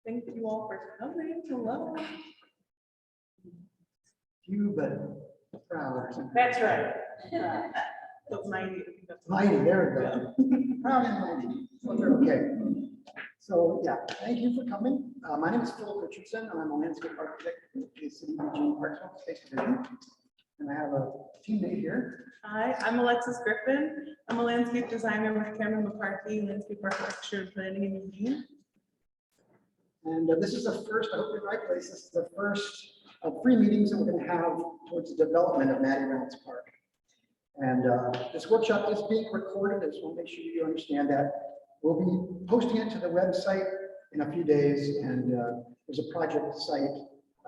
Thank you all for coming. Hello. Few but proud. That's right. That's 90. I think that's Mighty, there we go. Proud and mighty. So they're okay. So yeah, thank you for coming. My name is Philip Richardson, and I'm a landscape architect with the City of Eugene Parks and Space Division. And I have a teammate here. Hi, I'm Alexis Griffin. I'm a landscape designer with Cameron McCarthy, Landscape Architecture and Planning in Eugene. And this is the first, I hope you're in the right place, this is the first of 3 meetings that we're going to have towards the development of Mattie Reynolds Park. And this workshop is being recorded. I just want to make sure you understand that. We'll be posting it to the website in a few days, and there's a project site.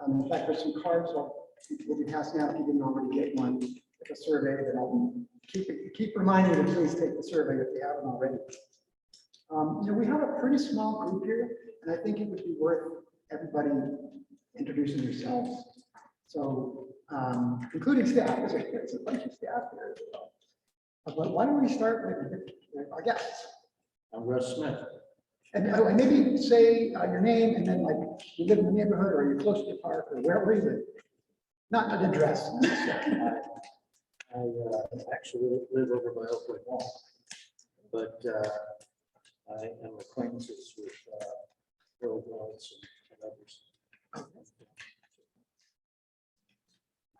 In fact, there's some cards we'll be passing out if you didn't already get one, with a survey that I'll keep reminding you to please take the survey if you haven't already. You know, we have a pretty small group here, and I think it would be worth everybody introducing yourselves. So, including staff, there's a bunch of staff here as well. But why don't we start with our guests? I'm Russ Smith. And maybe say your name, and then like you live in the neighborhood, or you're close to the park, or wherever you live. Not an address. I actually live over by Oakwood Mall, but I am acquaintances with Reynolds and others.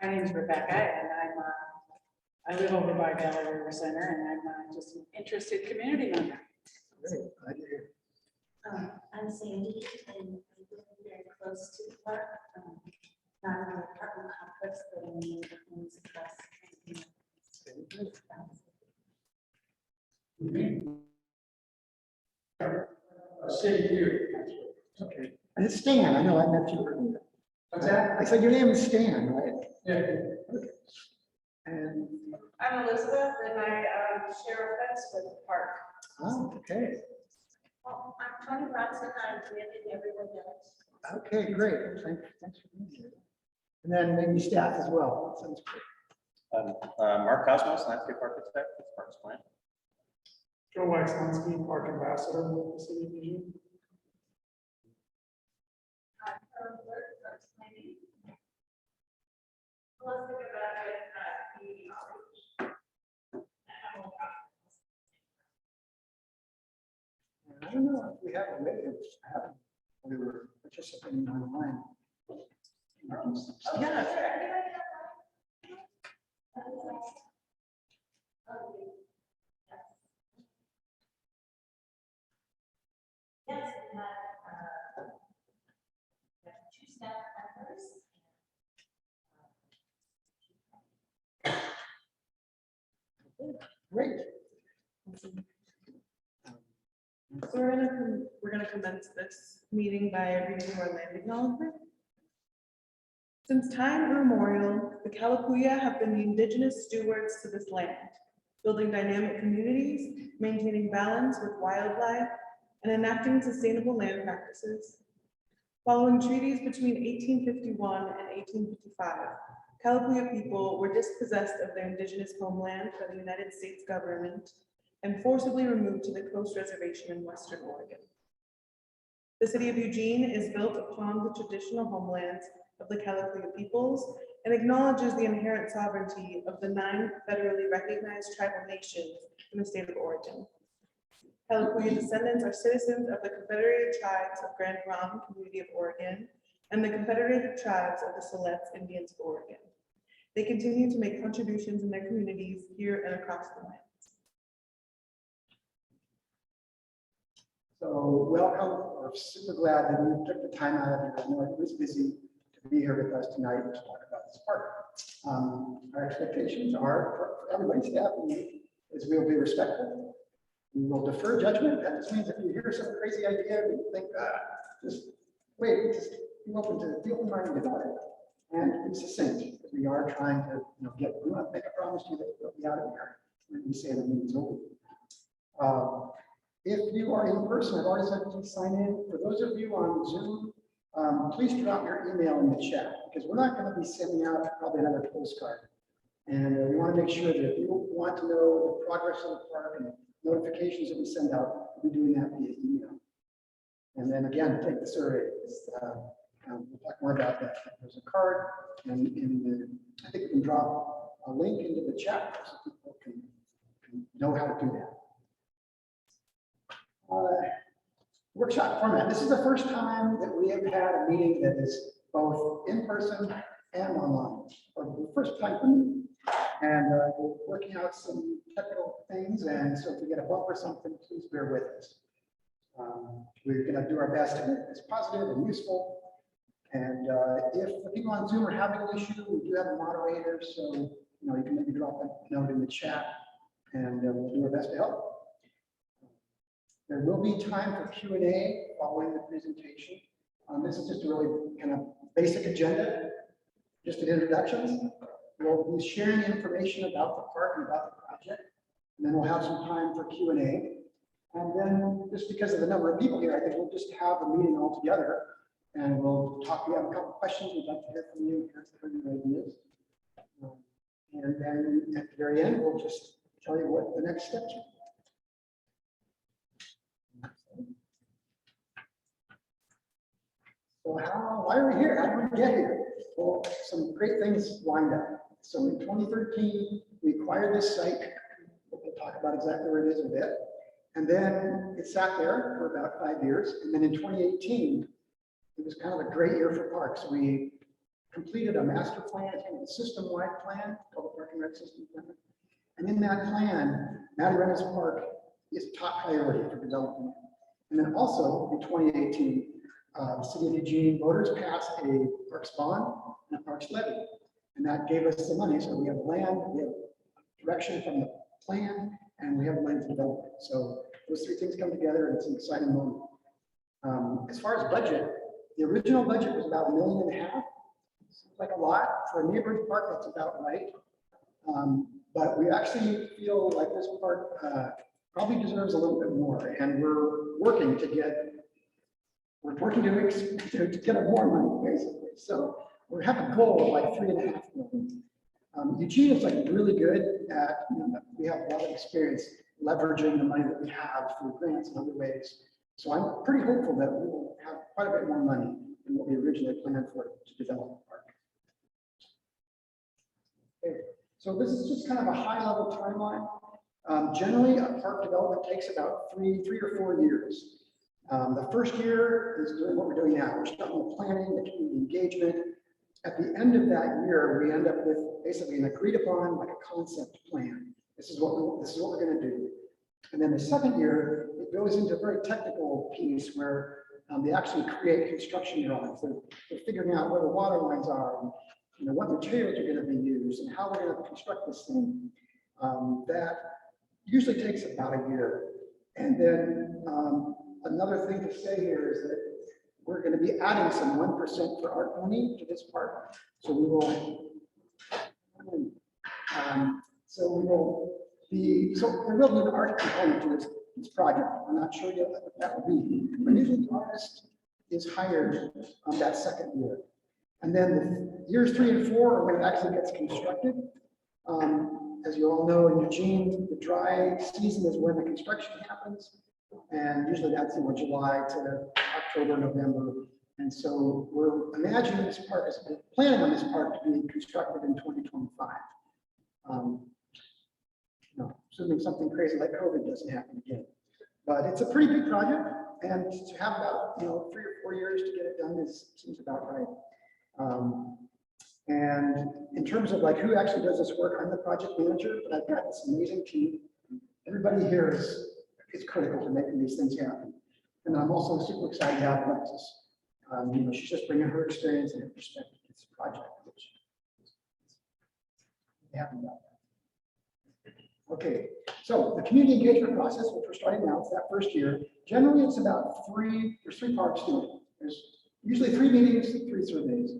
My name is Rebecca, and I live over by Valley River Center, and I'm just an interested community member. Great, glad you're here. I'm Sandy, and I live very close to the park, not in the apartment complex, but in the homes across. City view. Okay, and it's Stan. I know I met you earlier. What's that? I said your name is Stan, right? Yeah. Okay. And I'm Elizabeth, and I share a fence with the park. okay, Well, I'm Tony Bronson, I'm with everyone else. okay, great. Thanks for being here. And then maybe staff as well. That sounds great. Mark Cosmos, landscape architect with Parks Plan. Joe Waxlansky, Park Ambassador with the City of Eugene. I don't know if we have a way of having, we were participating online. Yeah. Yes, we have 2 staff members. Great. So we're gonna commence this meeting by reading our land acknowledgement. Since time immemorial, the Kalapuya have been the indigenous stewards to this land, building dynamic communities, maintaining balance with wildlife, and enacting sustainable land practices. Following treaties between 1851 and 1855, Kalapuya people were dispossessed of their indigenous homeland by the United States government and forcibly removed to the Coast Reservation in Western Oregon. The city of Eugene is built upon the traditional homelands of the Kalapuya peoples and acknowledges the inherent sovereignty of the 9 federally recognized tribal nations in the state of Oregon. Kalapuya descendants are citizens of the Confederated Tribes of Grand Ronde Community of Oregon and the Confederated Tribes of the Siletz Indians of Oregon. They continue to make contributions in their communities here and across the land. So welcome. We're super glad that you took the time out of your, I know it was busy to be here with us tonight to talk about this park. Our expectations are for everybody, staff, is we'll be respectful. We will defer judgment. That just means if you hear some crazy idea, you think, just wait, just be open-minded about it. And be succinct, because we are trying to we want to make a promise to you that we'll be out of here when we say the meeting's over. If you are in person, I've already said please sign in. For those of you on Zoom, please drop your email in the chat, because we're not going to be sending out probably another postcard. And we want to make sure that if you want to know the progress of the park and notifications that we send out, we'll be doing that via email. And then again, take the survey. We'll talk more about that. There's a card, and I think we can drop a link into the chat so people can know how to do that. Workshop format. This is the first time that we have had a meeting that is both in person and online, or the first time for me. And we're working out some technical things, and so if we get a bump or something, please bear with us. We're going to do our best to make this positive and useful. And if the people on Zoom are having an issue, we do have a moderator, so you can maybe drop a note in the chat, and we'll do our best to help. There will be time for Q&A following the presentation. This is just a really kind of basic agenda, just an introduction. We'll be sharing information about the park and about the project, and then we'll have some time for Q&A. And then, just because of the number of people here, I think we'll just have a meeting all together, and we'll talk. We have a couple of questions we'd like to hear from you, hear your ideas. And then at the very end, we'll just tell you what the next steps are. So why are we here? How did we get here? Well, some great things lined up. So in 2013, we acquired this site. We'll talk about exactly where it is in a bit. And then it sat there for about 5 years. And then in 2018, it was kind of a great year for parks. We completed a master plan, it's kind of a system-wide plan called the Park and Rec System Plan. And in that plan, Mattie Reynolds Park is top priority for development. And then also in 2018, the City of Eugene voters passed a parks bond and a parks levy. And that gave us the money. So we have land, we have direction from the plan, and we have land to develop it. So those three things come together, and it's an exciting moment. As far as budget, the original budget was about $1.5 million. Seems like a lot for a neighborhood park. That's about right. But we actually feel like this park probably deserves a little bit more, and we're working to get more money, basically. So we have a goal of like $3.5 million. Eugene is like really good at, we have a lot of experience leveraging the money that we have through grants and other ways. So I'm pretty hopeful that we will have quite a bit more money than what we originally planned for to develop the park. Okay. So this is just kind of a high level timeline. Generally, a park development takes about three or 4 years. The first year is doing what we're doing now. We're starting the planning, the community engagement. At the end of that year, we end up with basically an agreed upon, like a concept plan. This is what we're going to do. And then the second year, it goes into a very technical piece where they actually create construction drawings. They're figuring out where the water lines are, and what materials are going to be used, and how we're going to construct this thing. That usually takes about a year. And then another thing to say here is that we're going to be adding some 1% for art money to this park. So we will. There will be an art component to this project. I'm not sure yet what that will be, but usually the artist is hired on that second year. And then the years 3 and 4 are when it actually gets constructed. As you all know, in Eugene, the dry season is when the construction happens. And usually that's in July to October, November. And so we're imagining this park, planning on this park to be constructed in 2025. Assuming something crazy like COVID doesn't happen again. But it's a pretty big project, and to have about 3 or 4 years to get it done seems about right. And in terms of like who actually does this work, I'm the project manager, but I've got this amazing team. Everybody here is critical to making these things happen. And I'm also super excited to have Alexis. She's just bringing her experience and her perspective to this project, which is happy about that. Okay, so the community engagement process, which we're starting now, it's that first year. Generally, it's about there's 3 parts to it. There's usually 3 meetings, 3 surveys.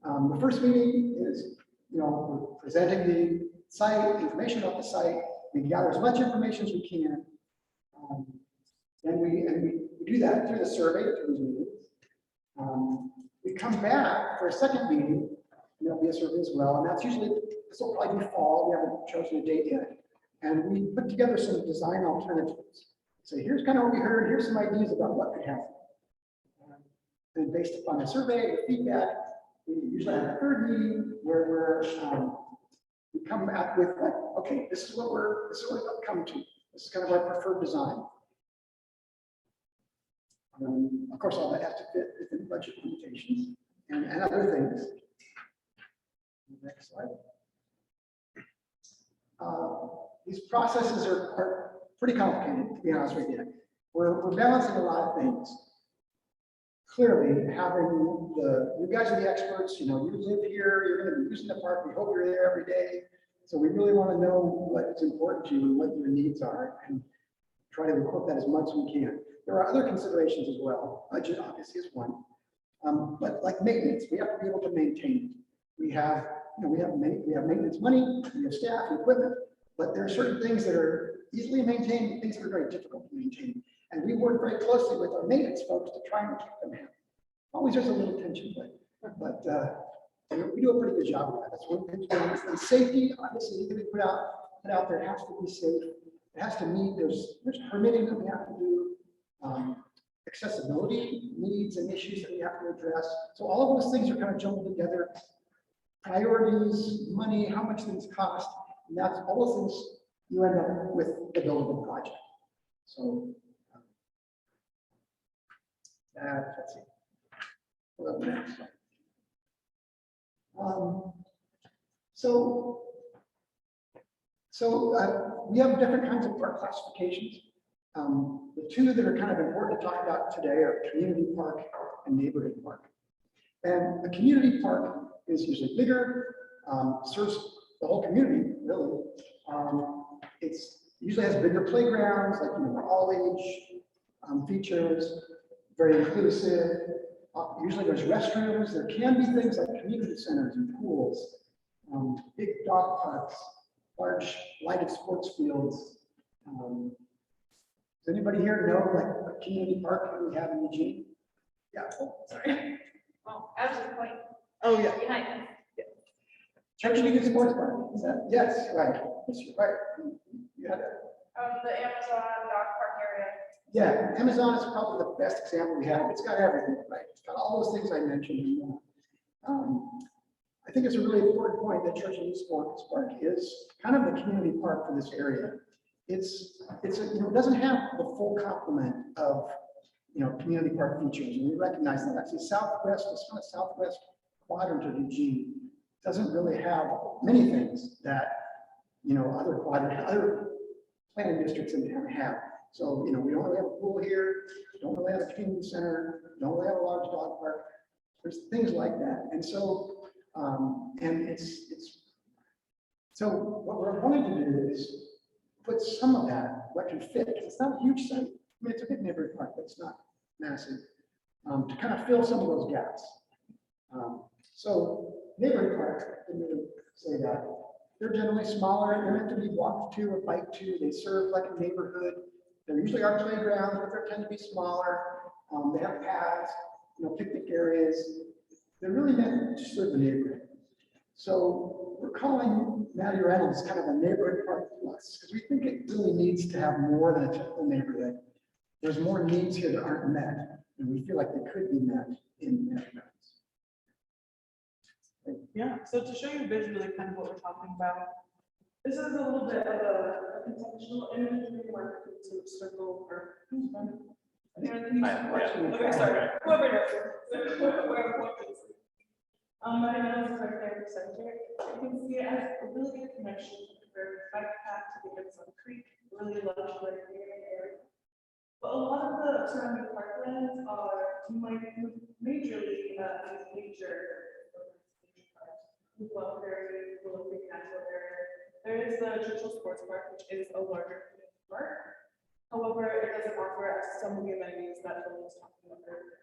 The first meeting is, we're presenting the site, information about the site. We gather as much information as we can. And we do that through the survey, through these meetings. We come back for a second meeting, and there'll be a survey as well. And that's usually, this will probably be fall. We haven't chosen a date yet. And we put together some design alternatives. So here's kind of what we heard, here's some ideas about what could happen. And based upon the survey, the feedback, we usually have a third meeting where we come out with like, okay, this is what we've come to. This is kind of our preferred design. Of course, all that has to fit within budget limitations and other things. Next slide. These processes are pretty complicated, to be honest with you. We're balancing a lot of things. Clearly, having you guys are the experts, you live here, you're going to be using the park, we hope you're there every day. So we really want to know what is important to you and what your needs are and try to incorporate that as much as we can. There are other considerations as well. Budget obviously is one, but like maintenance, we have to be able to maintain it. We have maintenance money, we have staff and equipment, but there are certain things that are easily maintained and things that are very difficult to maintain. And we work very closely with our maintenance folks to try and keep them happy. Always there's a little tension, but we do a pretty good job of that. That's one thing. And safety, obviously, anything we put out there has to be safe. It has to meet, there's permitting that we have to do, accessibility needs and issues that we have to address. So all of those things are kind of jumbled together. Priorities, money, how much things cost, and that's all the things you end up with the buildable project. So let's see. Well, next slide. We have different kinds of park classifications. The two that are kind of important to talk about today are community park and neighborhood park. And a community park is usually bigger, serves the whole community, really. It usually has bigger playgrounds, like all age features, very inclusive. Usually there's restrooms. There can be things like community centers and pools, big dog parks, large lighted sports fields. Does anybody here know like a community park that we have in Eugene? Yeah, sorry. Oh, I was just pointing Oh, yeah. behind us. Church Community Sports Park, is that? Yes, right. Yes, you're right. You had it. The Amazon dog park area. Yeah, Amazon is probably the best example we have. It's got everything, right? It's got all those things I mentioned. And more. I think it's a really important point that Church Community Sports Park is kind of the community park for this area. It doesn't have the full complement of community park features, and we recognize that. Actually, this kind of southwest quadrant of Eugene doesn't really have many things that other planning districts in town have. So we don't really have a pool here, don't really have a community center, don't really have a large dog park. There's things like that, and so so what we're wanting to do is put some of that what can fit. It's not a huge site. I mean, it's a big neighborhood park, but it's not massive. To kind of fill some of those gaps. So neighborhood parks, I didn't even say that. They're generally smaller. They're meant to be walked to or biked to. They serve like a neighborhood. There usually are playgrounds, but they tend to be smaller. They have paths, picnic areas. They're really meant to serve the neighborhood. So we're calling Mattie Reynolds kind of a neighborhood park plus because we think it really needs to have more than a typical neighborhood. There's more needs here that aren't met, and we feel like they could be met in Mattie Reynolds. Yeah, so to show you visually kind of what we're talking about, this is a little bit of a conceptual imagery where to circle or who's running? Okay, sorry. Whoever knows. Whoever wants. My nose is right there in the center. You can see it has a really good connection for bike path to the Gunson Creek, really lush area. But a lot of the surrounding parklands are majorly nature. Very natural area. There is the Churchill Sports Park, which is a larger park. However, it doesn't offer some of the amenities that Phil was talking about earlier.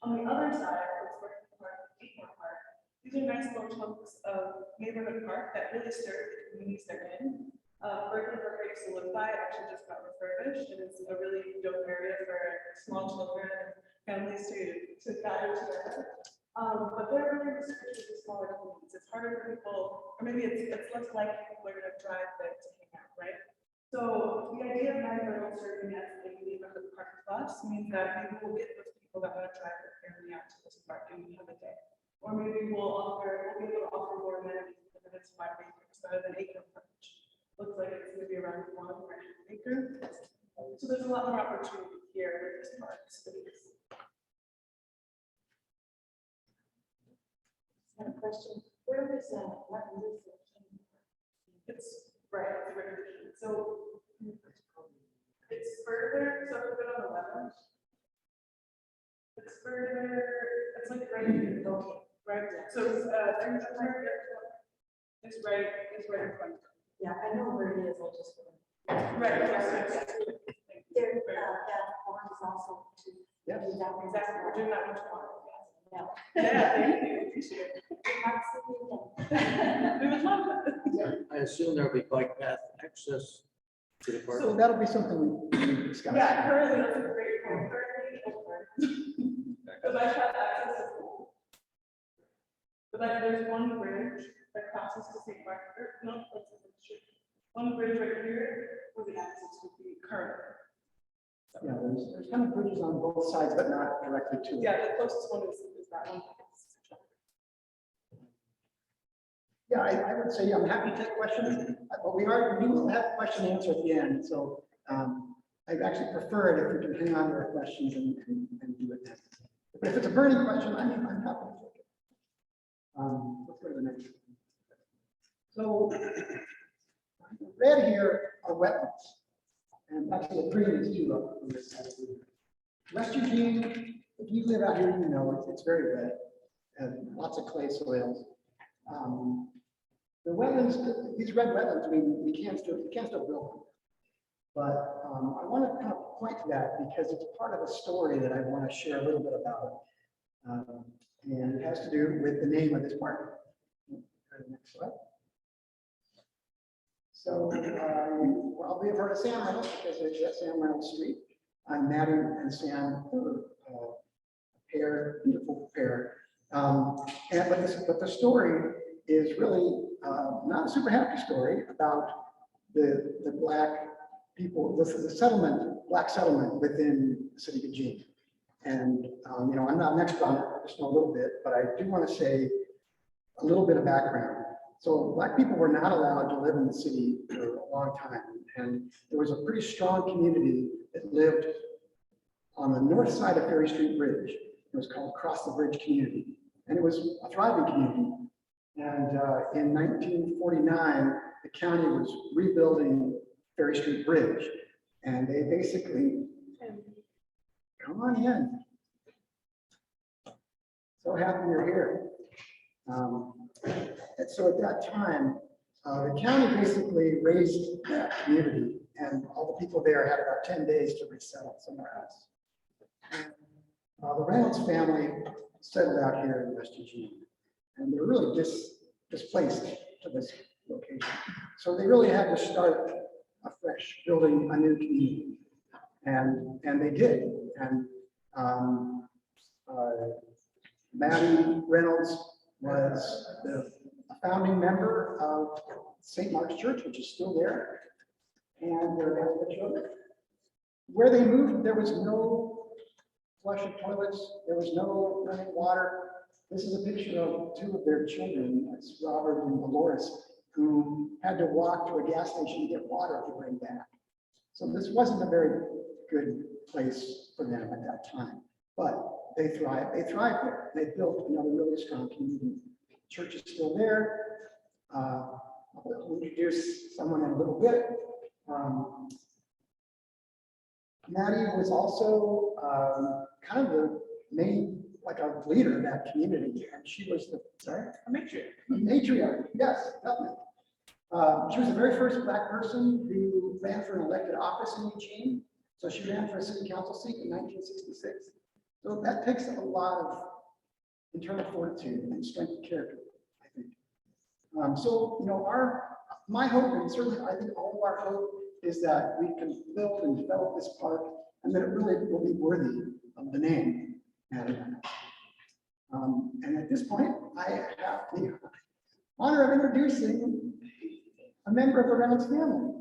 On the other side, it's Working Park, Eight-More Park. These are nice little chunks of neighborhood park that really serve the communities they're in. Berkeley Park I used to live by actually just got refurbished, and it's a really dope area for small children and families to gather together. But they're really restricted to smaller communities. It's harder for people, or maybe it's less likely people are going to drive there to hang out, right? So the idea of Mattie Reynolds serving as a neighborhood park plus means that maybe we'll get those people that want to drive their family out to this park and have a day. Or maybe we'll be able to offer more amenities because it's 5 acres rather than acre frontage. Looks like it's going to be around 1.5 acre. So there's a lot more opportunity here with this park space. I have a question. Where is that? What is it? It's right. So it's further, so if we go on the left. It's further, it's like right here, okay, right there. So it's it's right in front. Yeah, I know where it is. I just. Right, yes. There, that pond is also to. Yes. Exactly, we're doing that much more. Yeah. Yeah, thank you, appreciate it. We would love that. I assume there'll be bike path access to the park. So that'll be something we discuss. Yeah, currently, that's a great point, But I have access to school. But then there's one bridge that crosses to St. Mark, no, that's a street. One bridge right here where the access would be current. Yeah, there's kind of bridges on both sides, but not directly to it. Yeah, the closest one is that one. Yeah, I would say I'm happy to take questions, but we will have question and answer at the end. So I'd actually prefer it if we can hang on to our questions and do it then. But if it's a burning question, I'm happy to take it. Let's go to the next one. So red here are wetlands, and actually the green is too up on this side. West Eugene, if you live out here, you know it's very red and lots of clay soils. The wetlands, these red wetlands, I mean, we can't still build them. But I want to kind of point to that because it's part of a story that I want to share a little bit about. And it has to do with the name of this park. Go to the next slide. So you probably have heard of Sam Reynolds because it's at Sam Reynolds Street. I'm Mattie and Sam, a pair, beautiful pair. But the story is really not a super happy story about the black people, the settlement, black settlement within the city of Eugene. And you know, I'm not an expert on it, I just know a little bit, but I do want to say a little bit of background. So black people were not allowed to live in the city for a long time, and there was a pretty strong community that lived on the north side of Ferry Street Bridge. It was called Cross the Bridge Community, and it was a thriving community. And in 1949, the county was rebuilding Ferry Street Bridge, and they basically, come on in. So happy you're here. And so at that time, the county basically raised that community, and all the people there had about 10 days to resettle somewhere else. The Reynolds family settled out here in West Eugene, and they're really displaced to this location. So they really had to start afresh, building a new community, and they did. And Mattie Reynolds was a founding member of St. Mark's Church, which is still there. And where they moved, there was no flushing toilets, there was no running water. This is a picture of two of their children, that's Robert and Dolores, who had to walk to a gas station to get water to bring back. So this wasn't a very good place for them at that time, but they thrived there. They built another really strong community. The church is still there. I'll introduce someone in a little bit. Mattie was also kind of the main, like a leader in that community, and she was A matriarch. matriarch, yes, definitely. She was the very first black person who ran for an elected office in Eugene. So she ran for a city council seat in 1966. So that takes a lot of internal fortitude and strength of character, I think. So, you know, my hope, and certainly I think all of our hope, is that we can build and develop this park, and that it really will be worthy of the name. And at this point, I have the honor of introducing a member of the Reynolds family.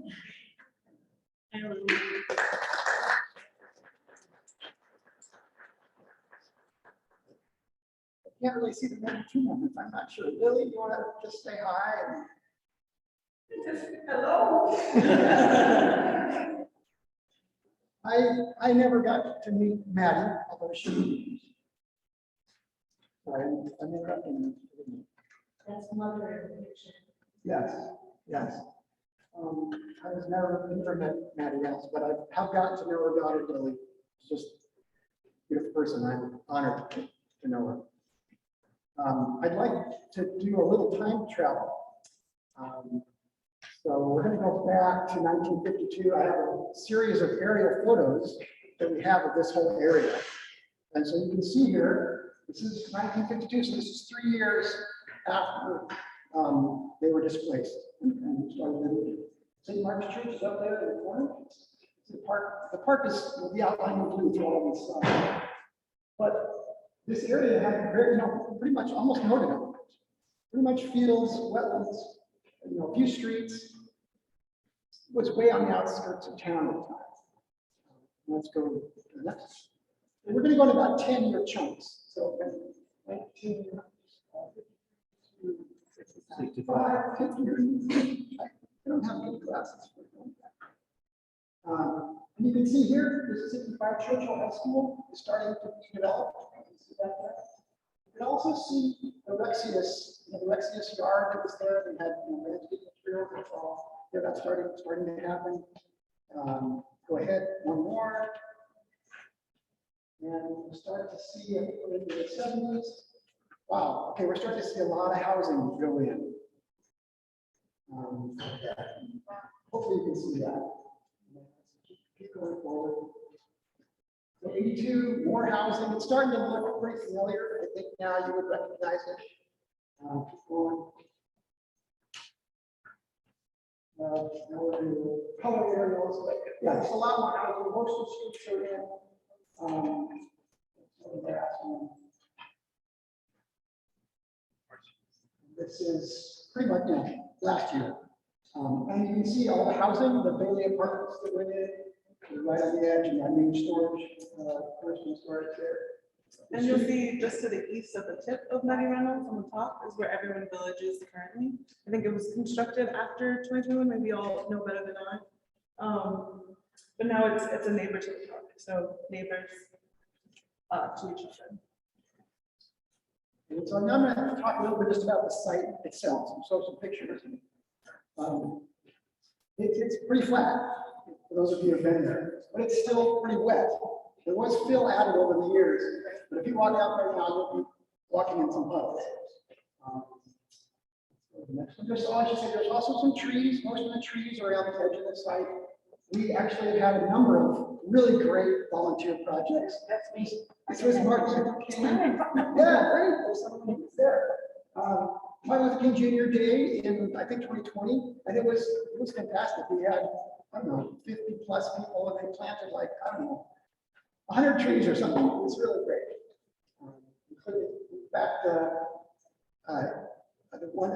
I can't really see the number two members. I'm not sure. Lily, you want to just say hi? Hello. I never got to meet Mattie, although she. Sorry, I'm interrupting. That's mother in the picture. Yes, yes. I was never met Mattie else, but I have gotten to know her daughter Lily. She's just a beautiful person. I'm honored to know her. I'd like to do a little time travel. So we're going to go back to 1952. I have a series of aerial photos that we have of this whole area. And so you can see here, this is 1952, so this is 3 years after they were displaced and started living. St. Mark's Church is up there in the corner. The park will be outlined in blue through all these stuff. But this area had very, pretty much almost no development. Pretty much fields, wetlands, a few streets. It was way on the outskirts of town at the time. Let's go to the next. And we're going to go in about 10-year chunks. So 19, 65, 50 years. I don't have any glasses for doing that. And you can see here, this is 65 Churchill High School is starting to be developed. See that there? You can also see the Rexius yard that was there. They had landscape materials and all. Yeah, that's starting to happen. Go ahead, one more. And we'll start to see it in the 70s. Wow, okay, we're starting to see a lot of housing go in. Hopefully you can see that. Keep going forward. So 82, more housing. It's starting to look pretty familiar. I think now you would recognize it. Keep going. Color areas, but yeah, it's a lot more housing. Most of the streets are in. This is pretty much last year. And you can see all the housing, the Bailey apartments that went in, right on the edge, and that main storage, personal storage there. And you'll see just to the east of the tip of Mattie Reynolds on the top is where Everyone Village is currently. I think it was constructed after 2021, maybe you all know better than I. But now it's a neighbor to the park, so neighbors to each other. And so now I'm going to talk a little bit just about the site itself, some pictures. It's pretty flat, for those of you who have been there, but it's still pretty wet. There was fill added over the years, but if you walk out right now, you'll be walking in some puddles. Next one, there's also some trees. Most of the trees are around the edge of the site. We actually have had a number of really great volunteer projects. That's me. This was Martin Luther King. Yeah, great. There's someone who was there. Martin Luther King Jr. Day in, I think, 2020, and it was fantastic. We had, I don't know, 50 plus people, and they planted like, I don't know, 100 trees or something. It was really great. In fact,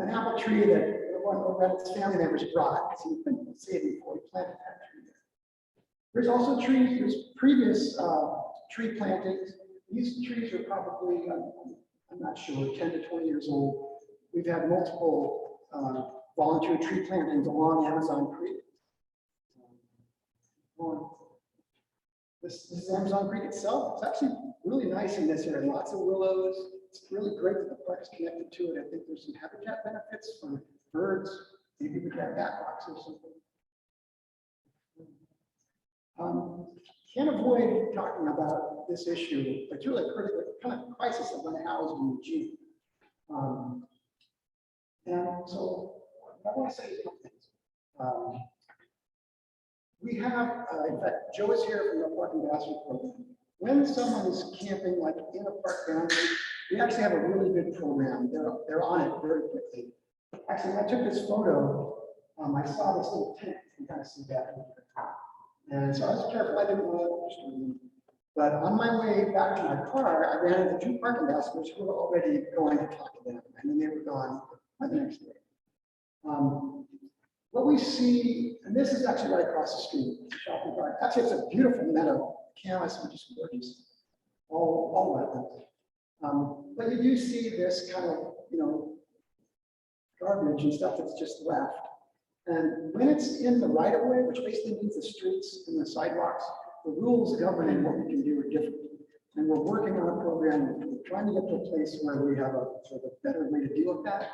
an apple tree that one of Reynolds family members brought, because he'd been saving before he planted that tree there. There's also trees, there's previous tree plantings. These trees are probably, I'm not sure, 10 to 20 years old. We've had multiple volunteer tree plantings along Amazon Creek. This is Amazon Creek itself. It's actually really nice in this area. Lots of willows. It's really great that the park is connected to it. I think there's some habitat benefits for birds. Maybe we got bat rocks or something. Can't avoid talking about this issue. It's really critical, kind of crisis of unhoused in Eugene. And so I want to say a couple things. We have, in fact, Joe is here from the Park Ambassador Program. When someone is camping like in a park boundary, we actually have a really good program. They're on it very quickly. Actually, when I took this photo, I saw this little tent. You can kind of see that. And so I was careful. I didn't want to disturb them. But on my way back to my car, I ran into 2 park ambassadors who were already going to talk to them. And then they were gone by the next day. what we see, and this is actually right across the street, it's a shopping cart. Actually, it's a beautiful meadow, canvas, which is gorgeous, all wetlands. But you do see this kind of, garbage and stuff that's just left. And when it's in the right of way, which basically means the streets and the sidewalks, the rules governing what we can do are different. And we're working on a program, we're trying to get to a place where we have a sort of a better way to deal with that.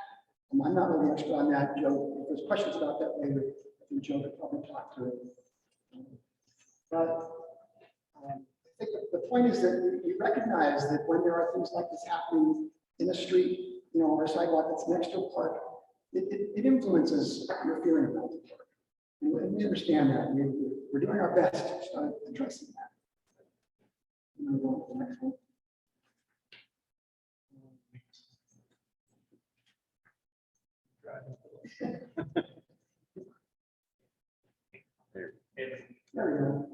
I'm not really expert on that, Joe. If there's questions about that later, I think Joe could probably talk to it. But I think the point is that we recognize that when there are things like this happening in the street, or a sidewalk that's next to a park, it influences your feeling about the park. And we understand that. We're doing our best to start addressing that. I'm going to go on to the next one. There we go.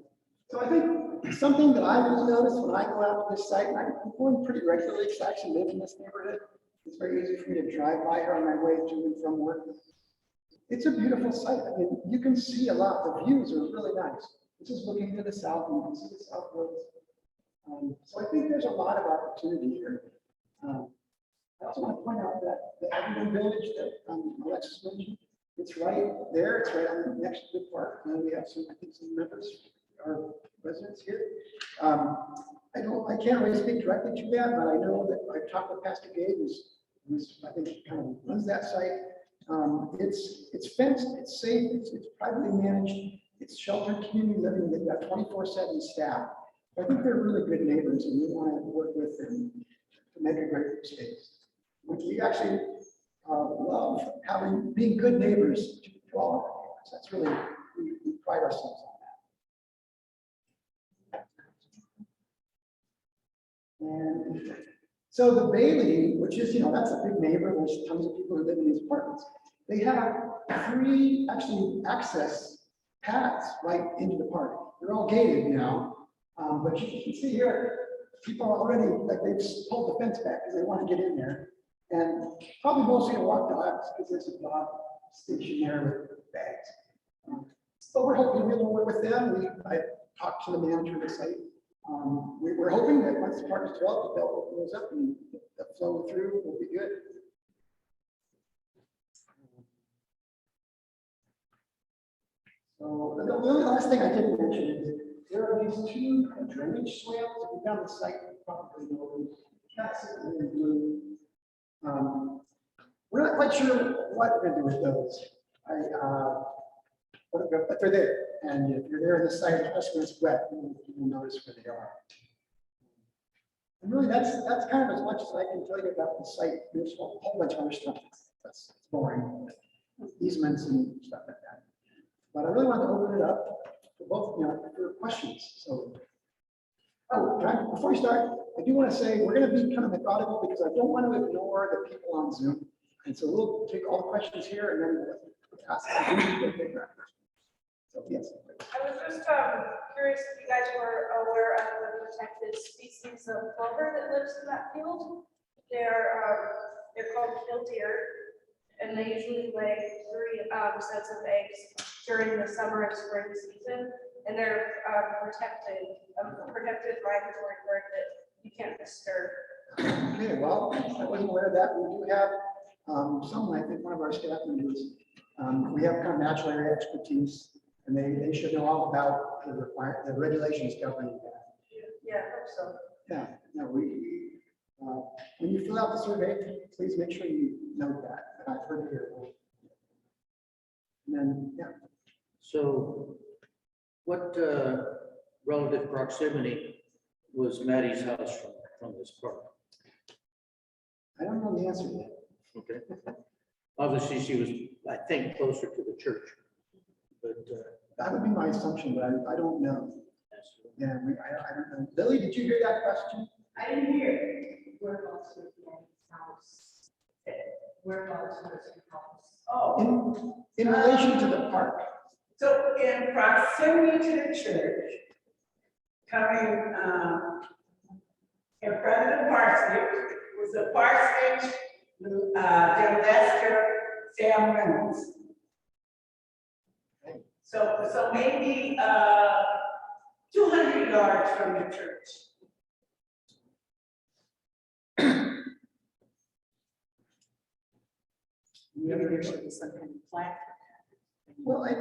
So I think something that I will notice when I go out to this site, and I'm going pretty regularly because I actually live in this neighborhood. It's very easy for me to drive by here on my way to and from work. It's a beautiful site. I mean, you can see a lot. The views are really nice. This is looking to the south, and you can see the south woods. So I think there's a lot of opportunity here. I also want to point out that the Evergreen Village that Alexis mentioned, it's right there. It's right on next to the park. And we have some, I think, some members, our residents here. I can't really speak directly to that, but I know that I've talked with Pastor Gabe, who's I think kind of runs that site. It's fenced, it's safe, it's privately managed, it's sheltered community living. They've got 24/7 staff. I think they're really good neighbors, and we want to work with them to make a great space. We actually love being good neighbors to all of our neighbors. That's really, we pride ourselves on that. And so the Bailey, which is, that's a big neighbor, there's tons of people who live in these apartments. They have 3 actually access paths right into the park. They're all gated now, but you can see here, people are already, like they've pulled the fence back because they want to get in there. And probably mostly to walk dogs because there's a dog station there with bags. But we're hoping we'll work with them. I talked to the manager of the site. We're hoping that once the park is developed, they'll open those up and the flow through will be good. So the only last thing I didn't mention is there are these 2 drainage swales. If you've done the site, you probably know them. That's in blue. We're not quite sure what we're going to do with those. But they're there. And if you're there in the site, especially when it's wet, you'll notice where they are. And really, that's kind of as much as I can tell you about the site. There's a whole bunch of other stuff that's boring, easements and stuff like that. But I really want to open it up for both, for questions. So, before we start, I do want to say we're going to be kind of methodical because I don't want to ignore the people on Zoom. And so we'll take all the questions here and then we'll ask them. So, yes. I was just curious if you guys were aware of the protected species of plover that lives in that field. They're called killdeer, and they usually lay 3 sets of eggs during the summer and spring season, and they're a protected migratory bird that you can't disturb. Okay, well, I wasn't aware of that. We do have I think one of our staff members, we have kind of natural area expertise, and they should know all about the regulations governing that. Yeah, I hope so. Yeah, no, when you fill out the survey, please make sure you note that. I've heard it here. And then, yeah. So what relative proximity was Mattie's house from this park? I don't know the answer yet. Okay. Obviously, she was, I think, closer to the church, but That would be my assumption, but I don't know. Yeah, I don't know. Lily, did you hear that question? I didn't hear. Whereabouts was your house? Whereabouts was your house? Oh. In relation to the park. So in proximity to the church, coming in front of the parsonage was the parsonage, Jim Lester, Sam Reynolds. So maybe 200 yards from the church. Maybe there should be some kind of plaque. Well, I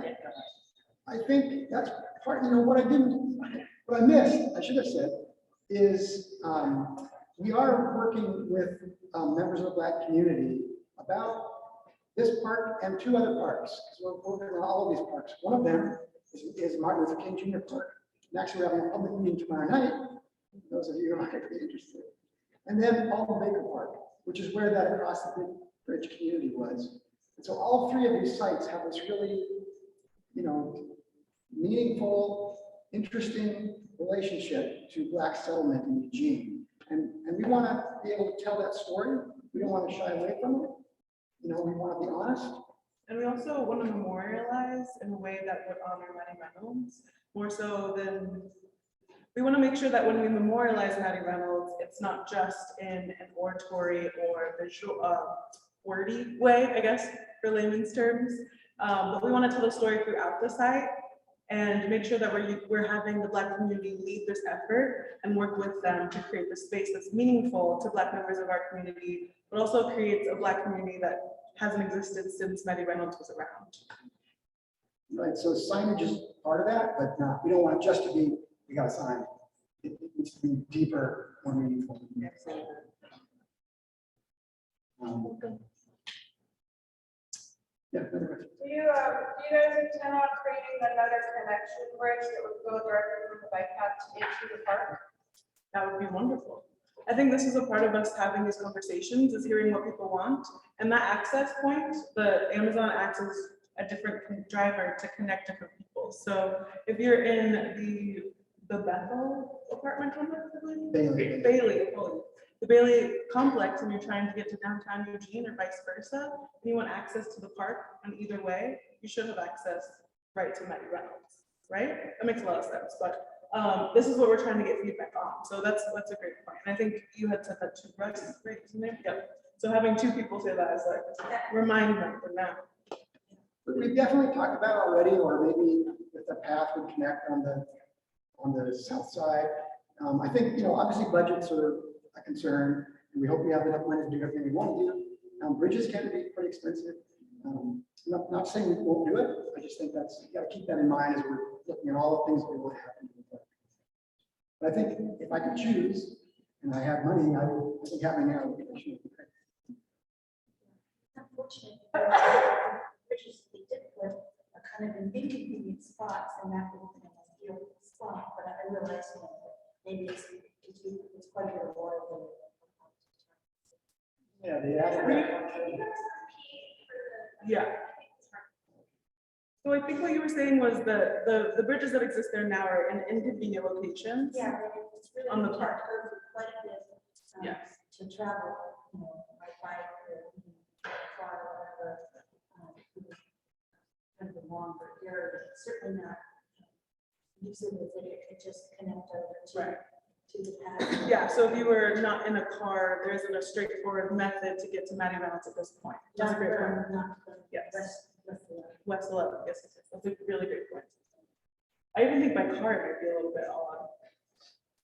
think that's part, what I missed, I should have said, is we are working with members of the Black community about this park and 2 other parks. So we're working on all of these parks. One of them is Martin Luther King Jr. Park. And actually, we're having a public meeting tomorrow night, those of you who might be interested. And then Alton Baker Park, which is where that across the big bridge community was. And so all 3 of these sites have this really, meaningful, interesting relationship to Black settlement in Eugene. And we want to be able to tell that story. We don't want to shy away from it. We want to be honest. And we also want to memorialize in a way that would honor Mattie Reynolds, more so than, we want to make sure that when we memorialize Mattie Reynolds, it's not just in an oratory or visual, wordy way, I guess, for layman's terms. But we want to tell the story throughout the site and make sure that we're having the Black community lead this effort and work with them to create the space that's meaningful to Black members of our community, but also creates a Black community that hasn't existed since Mattie Reynolds was around. Right, so signage is part of that, but we don't want it just to be, we got a sign. It needs to be deeper, more meaningful. Yeah. Do you guys intend on creating another connection bridge that would go directly from the bike path into the park? That would be wonderful. I think this is a part of us having these conversations, is hearing what people want. And that access point, the Amazon acts as a different driver to connect different people. So if you're in the Bethel apartment complex, I believe? Bailey, the Bailey complex, and you're trying to get to downtown Eugene or vice versa, and you want access to the park on either way, you should have access right to Mattie Reynolds, right? That makes a lot of sense, but this is what we're trying to get feedback on. So that's a great point. And I think you had said that too, right? Isn't it? Yeah. So having 2 people say that is like, remind them for now. But we've definitely talked about already, or maybe if the path would connect on the south side. I think, obviously budgets are a concern, and we hope we have enough money to do everything we want to do. Bridges can be pretty expensive. Not saying we won't do it. I just think you got to keep that in mind as we're looking at all the things that we want to happen. But I think if I could choose and I had money, I think having a narrow connection would be great. Unfortunately, bridges they did put are kind of in inconvenient spots, and that would be an ideal spot. But I realize maybe it's quite a bit of water. Yeah, the added. Yeah. So I think what you were saying was the bridges that exist there now are in inconvenient locations. Yeah, it's really On the park. quite a bit Yes. to travel, by bike or car or whatever. Kind of a longer area, but certainly not using the video to just connect over Right. to the path. Yeah, so if you were not in a car, there isn't a straightforward method to get to Mattie Reynolds at this point. That's a great point. Yes. West 11, yes, that's a really great point. I even think by car it might be a little bit odd.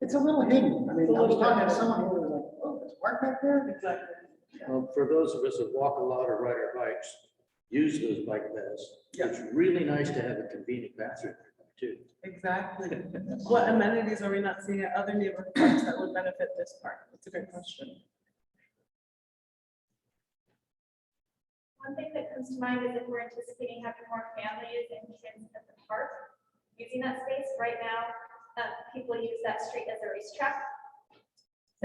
It's a little hidden. I mean, I was talking to someone who was like, oh, there's a park back there. Exactly. For those of us that walk a lot or ride our bikes, use those bike paths. Yeah. It's really nice to have a convenient bathroom too. Exactly. What amenities are we not seeing at other neighborhood parks that would benefit this park? That's a great question. One thing that comes to mind is if we're anticipating having more families and kids at the park using that space. Right now, people use that street as a racetrack.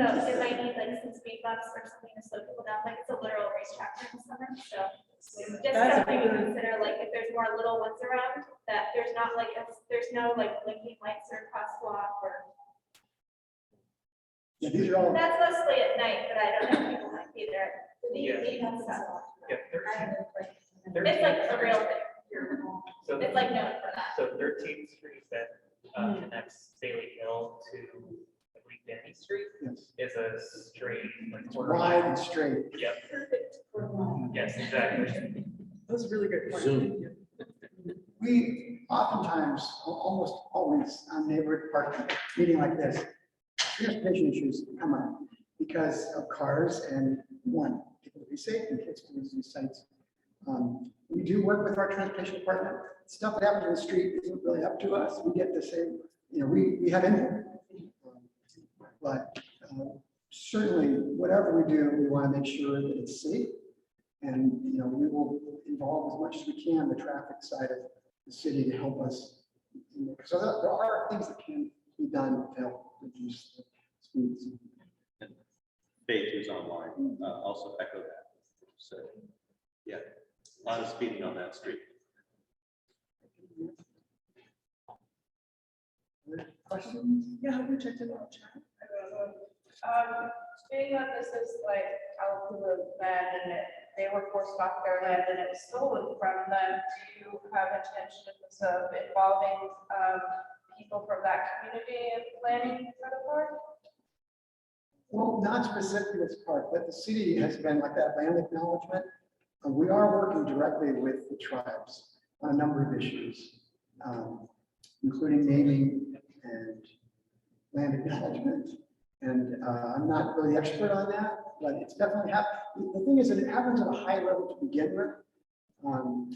So it might need like some speed bumps or something to slow people down, like it's a literal racetrack in the summer, so. Just That's something to good. consider, like if there's more little ones around, that there's not like, there's no like blinking lights or crosswalk or. Yeah, these are all. That's mostly at night, but I don't know if people might be there. Yeah. It's like a real thing. So, It's like known for that. so 13th Street that connects Bailey Hill to, I believe, Danny Street Yes. is a straight, like, It's quarter wide mile. and straight. Yep, yes, exactly. That was a really great point. Zoom. Thank you. we oftentimes, almost always on neighborhood park meeting like this, transportation issues come up because of cars and one, people to be safe and kids to use these sites. We do work with our transportation department. Stuff that happens in the street isn't really up to us. We get to say, we have input. But certainly, whatever we do, we want to make sure that it's safe. And, we will involve as much as we can the traffic side of the city to help us. So there are things that can be done to help reduce the speeds. Faith who's online, also echo that. So, yeah, a lot of speeding on that street. Questions? Yeah, have we checked in the chat? Being that this is like Calapula land and they were forced off their land and it was stolen from them, do you have intentions of involving people from that community in planning for the park? Well, not specifically this part, but the city has been like that land acknowledgement. We are working directly with the tribes on a number of issues, including naming and land acknowledgement. And I'm not really expert on that, but it's definitely happening. The thing is that it happens at a high level to begin with.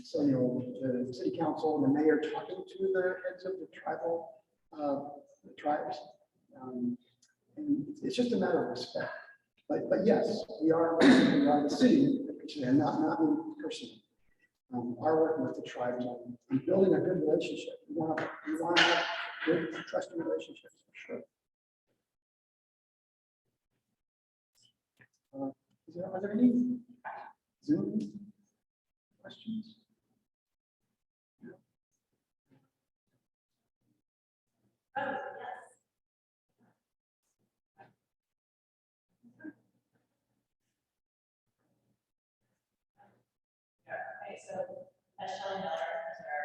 So, the city council and the mayor talking to the heads of the tribal tribes. And it's just a matter of respect. But yes, we are the city, and not me personally. Are working with the tribes on building a good relationship. We want to have good, trusting relationships for sure. Are there any Zoom questions? Oh, yes. Okay, so Shelley Miller is our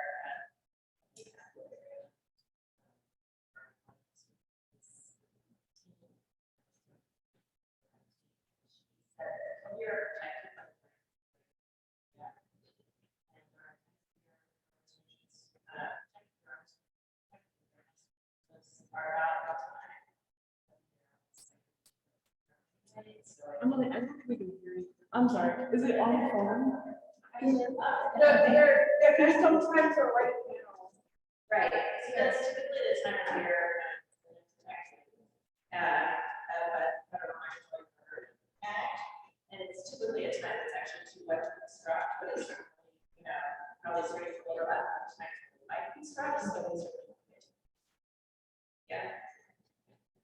Emily, I don't think we can hear you. I'm sorry. Is it on the phone? There's sometimes a right now. Right, so that's typically the time of year. And it's typically a time that's actually too wet to construct, but it's, probably sort of overlap with times when we might construct, so it's. Yeah.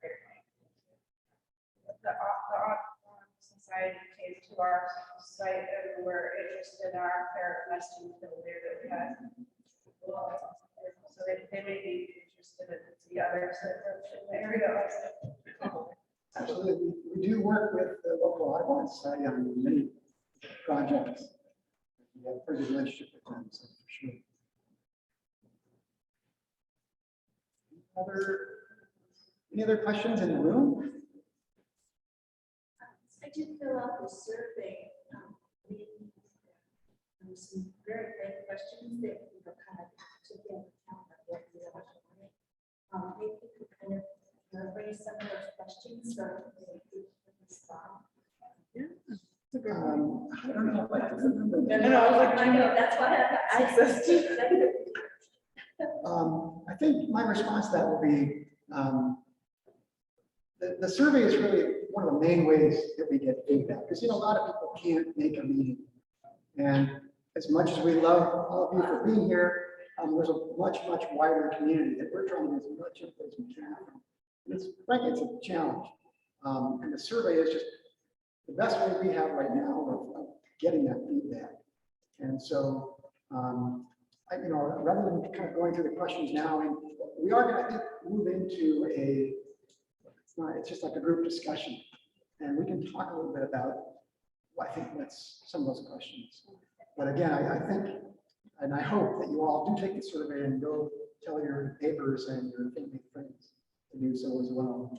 Great point. The Audubon Society came to our site and were interested in our parrot nesting filter that we had. So they may be interested in the others that are in the area. Absolutely. We do work with the local Audubon Society on many projects. We have a pretty good relationship with them, so for sure. Any other questions in the room? I did fill out the survey. Some very great questions that kind of took into account of what we are wanting. Maybe you could kind of raise some of those questions so they could respond. I don't know if I can remember. I know, that's why I have access to. I think my response to that will be, the survey is really one of the main ways that we get feedback, because a lot of people can't make a meeting. And as much as we love all of you for being here, there's a much wider community that we're trying to get as much input as we can. And it's frankly, it's a challenge. And the survey is just the best way we have right now of getting that feedback. And so, rather than kind of going through the questions now, and we are going to, I think, move into it's just like a group discussion. And we can talk a little bit about, I think that's some of those questions. But again, I think, and I hope that you all do take the survey and go tell your neighbors and your family and friends to do so as well.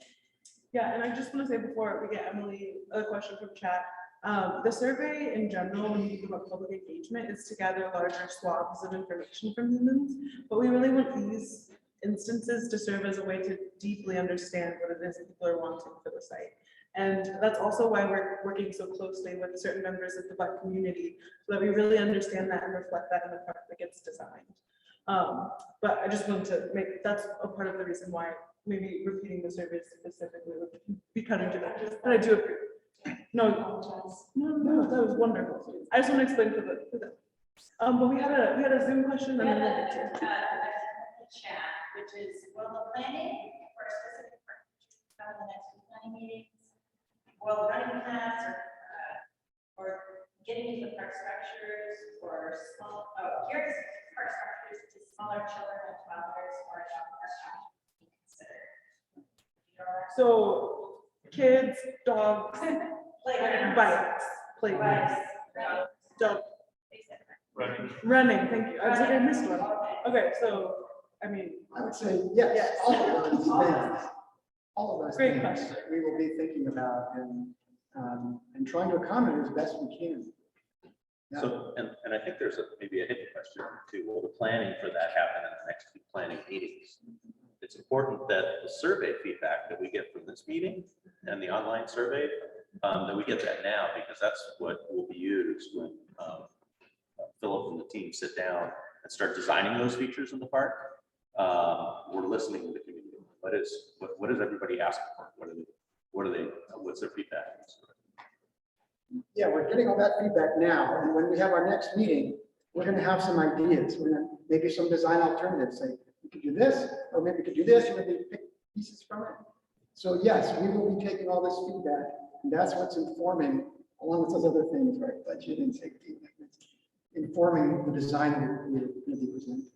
Yeah, and I just want to say before we get Emily a question from chat, The survey in general, when you think about public engagement, is to gather larger swaths of information from humans. But we really want these instances to serve as a way to deeply understand what it is that people are wanting for the site. And that's also why we're working so closely with certain members of the Black community, so that we really understand that and reflect that in the part that gets designed. But I just wanted to make, that's a part of the reason why maybe repeating the survey specifically would be cutting to that, but I do agree. No, that was wonderful. I just want to explain for the, but we had a Zoom question and then we'll get to it. Chat, which is, will the planning for a specific part of the next planning meetings, will running plans or getting into the park structures for small, here's park structures to smaller children and toddlers or adult park be considered. So kids, dogs, Playgrounds. bikes, playgrounds, dog, running, thank you. I was like, I missed one. Okay, so, I mean, I would say, yes, Yes. all of those things, all of those Great things question. that we will be thinking about and trying to accommodate as best we can. Yeah. So, and I think there's maybe a hidden question too. Will the planning for that happen in the next two planning meetings? It's important that the survey feedback that we get from this meeting and the online survey, that we get that now, because that's what will be used when Philip and the team sit down and start designing those features in the park. We're listening to the community. What is everybody asking for? What's their feedback? Yeah, we're getting all that feedback now, and when we have our next meeting, we're gonna have some ideas, we're gonna maybe some design alternatives, say, we could do this, or maybe we could do this, or maybe pick pieces from it. So yes, we will be taking all this feedback, and that's what's informing, along with those other things, right, budget and safety, informing the design that we're gonna be presenting.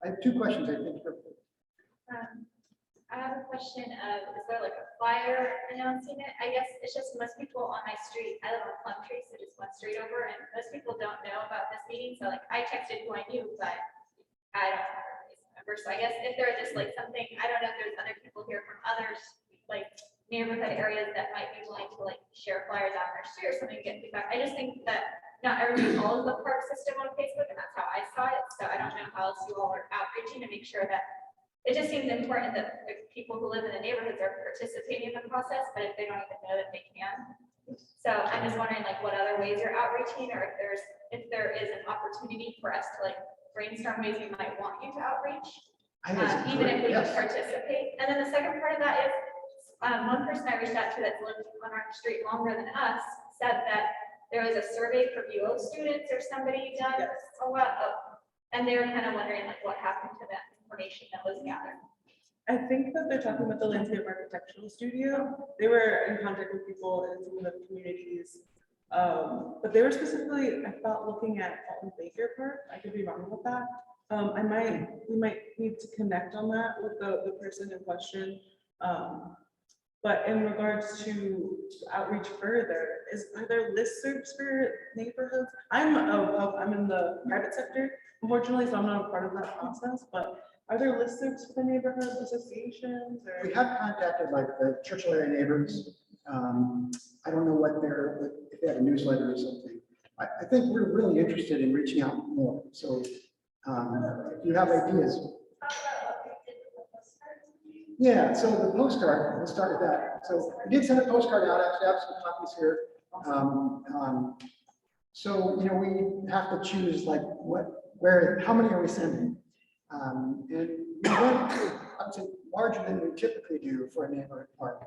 I have two questions, I think. I have a question of, is there like a flyer announcing it? I guess it's just most people on my street, I live on Plumtree, so just one street over, and most people don't know about this meeting, so like I texted who I knew, but I don't have everybody's number, so I guess if there's just like something, I don't know if there's other people here from others, like neighborhood areas that might be willing to like share flyers out in their street or something, get feedback. I just think that not everybody follows the park system on Facebook, and that's how I saw it, so I don't know how else you all are outreaching to make sure that it just seems important that the people who live in the neighborhoods are participating in the process, but if they don't even know that they can. So I'm just wondering like what other ways you're outreaching, or if there is an opportunity for us to like brainstorm ways we might want you to outreach, even if we don't participate. And then the second part of that is, one person I reached out to that's lived on our street longer than us said that there was a survey for UO students or somebody done a while, and they were kind of wondering like what happened to that information that was gathered. I think that they're talking about the landscape architectural studio. They were in contact with people in some of the communities. But they were specifically, I thought, looking at Alton Baker Park. I could be wrong about that. We might need to connect on that with the person in question. But in regards to outreach further, are there listservs for neighborhoods? I'm in the private sector, unfortunately, so I'm not a part of that process, but are there listservs for neighborhood associations or? We have contacted like the Churchill area neighbors. I don't know what if they have a newsletter or something. I think we're really interested in reaching out more. So if you have ideas. Yeah, so the postcard, let's start with that. So we did send a postcard out, actually I have some copies here. So, you know, we have to choose like how many are we sending? And we went, I'd say, larger than we typically do for a neighborhood park.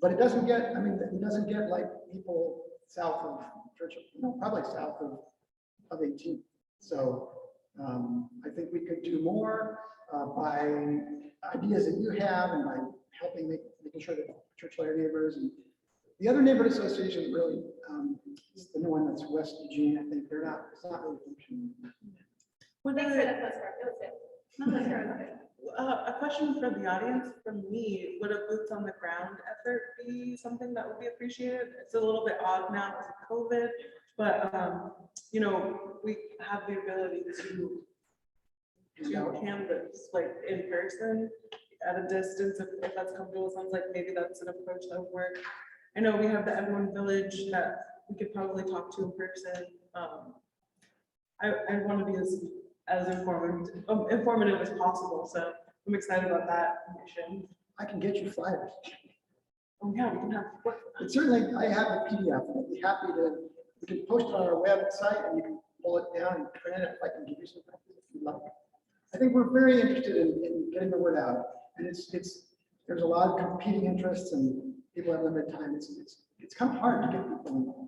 But it doesn't get, it doesn't get like people south of Churchill, probably south of 18. So I think we could do more by ideas that you have and by helping making sure that Churchill area neighbors and the other neighborhood association really, the new one that's West Eugene, I think it's not really functioning. Thanks for the postcard. That was it. No, that's right. A question for the audience from me, would a boots on the ground effort be something that would be appreciated? It's a little bit odd now because of COVID, but you know, we have the ability to canvas like in person at a distance if that's comfortable. It sounds like maybe that's an approach that would work. I know we have the Everyone Village that we could probably talk to in person. I want to be as informative as possible, so I'm excited about that mission. I can get you flyers. Oh, yeah, we can have work. But certainly, I have a PDF, and I'd be happy to, we can post it on our website, and you can pull it down and print it, if I can give you some copies if you'd like. I think we're very interested in getting the word out, and there's a lot of competing interests, and people have limited time. It's kind of hard to get people involved.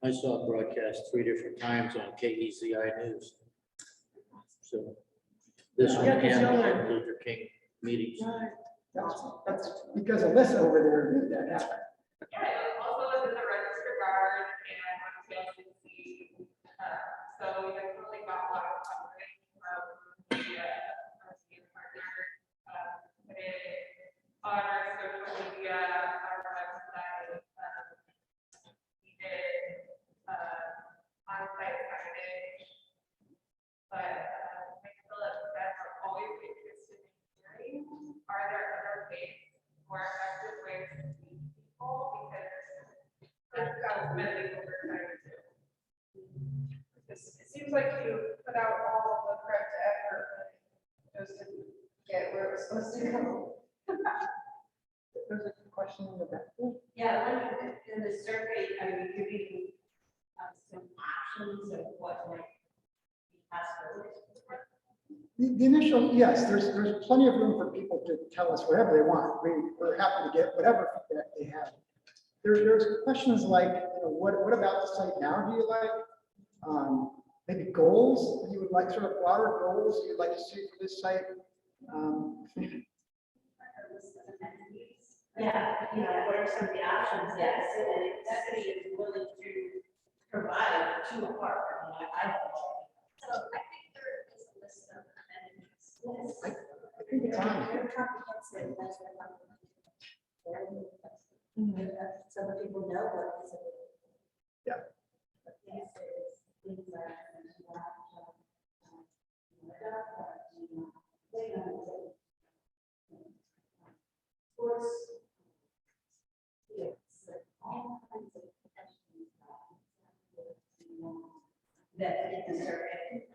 I saw it broadcast 3 different times on KEZI News. So this one Yeah, 'cause and y'all the are- Martin Luther King meetings. Right. That's because Alyssa over there made that happen. Yeah, I also was in the register guard and went to LCC. So we definitely got a lot of coverage from the our senior partner. Put it on our social media, our website. We did on-site signage. But I feel that we're always interested in hearing, are there other ways, more effective ways to meet people? Because that's got many over time too. It seems like you put out all of the correct effort, but just didn't get where it was supposed to go. There's a question in the back. Yeah, like in the survey, are you giving some options of what might be possible? The initial, yes, there's plenty of room for people to tell us whatever they want. We're happy to get whatever feedback they have. There's questions like, what about the site now do you like? Maybe goals, you would like sort of broader goals you'd like to see for this site. Yeah, what are some of the options that the city is willing to provide to a park? So I think there is a list of amenities. I think it's on here. Comprehensive, that's what I'm. So that people know what is. Yeah. Yes, things like. Sports. All kinds of questions that in the survey.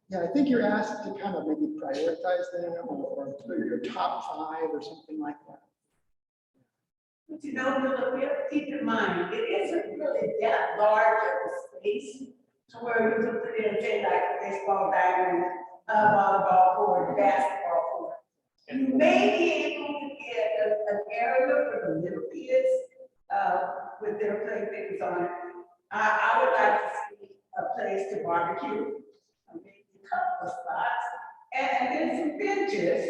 Yeah, I think you're asked to kind of maybe prioritize them or your top 5 or something like that. But you know, we have to keep in mind, it isn't really that large of a space to where you can put in, say, like a baseball diamond, a volleyball court, basketball court. You may be able to get an area for the little kids, with their playthings on it. I would like to see a place to barbecue, maybe a couple of spots, and then some benches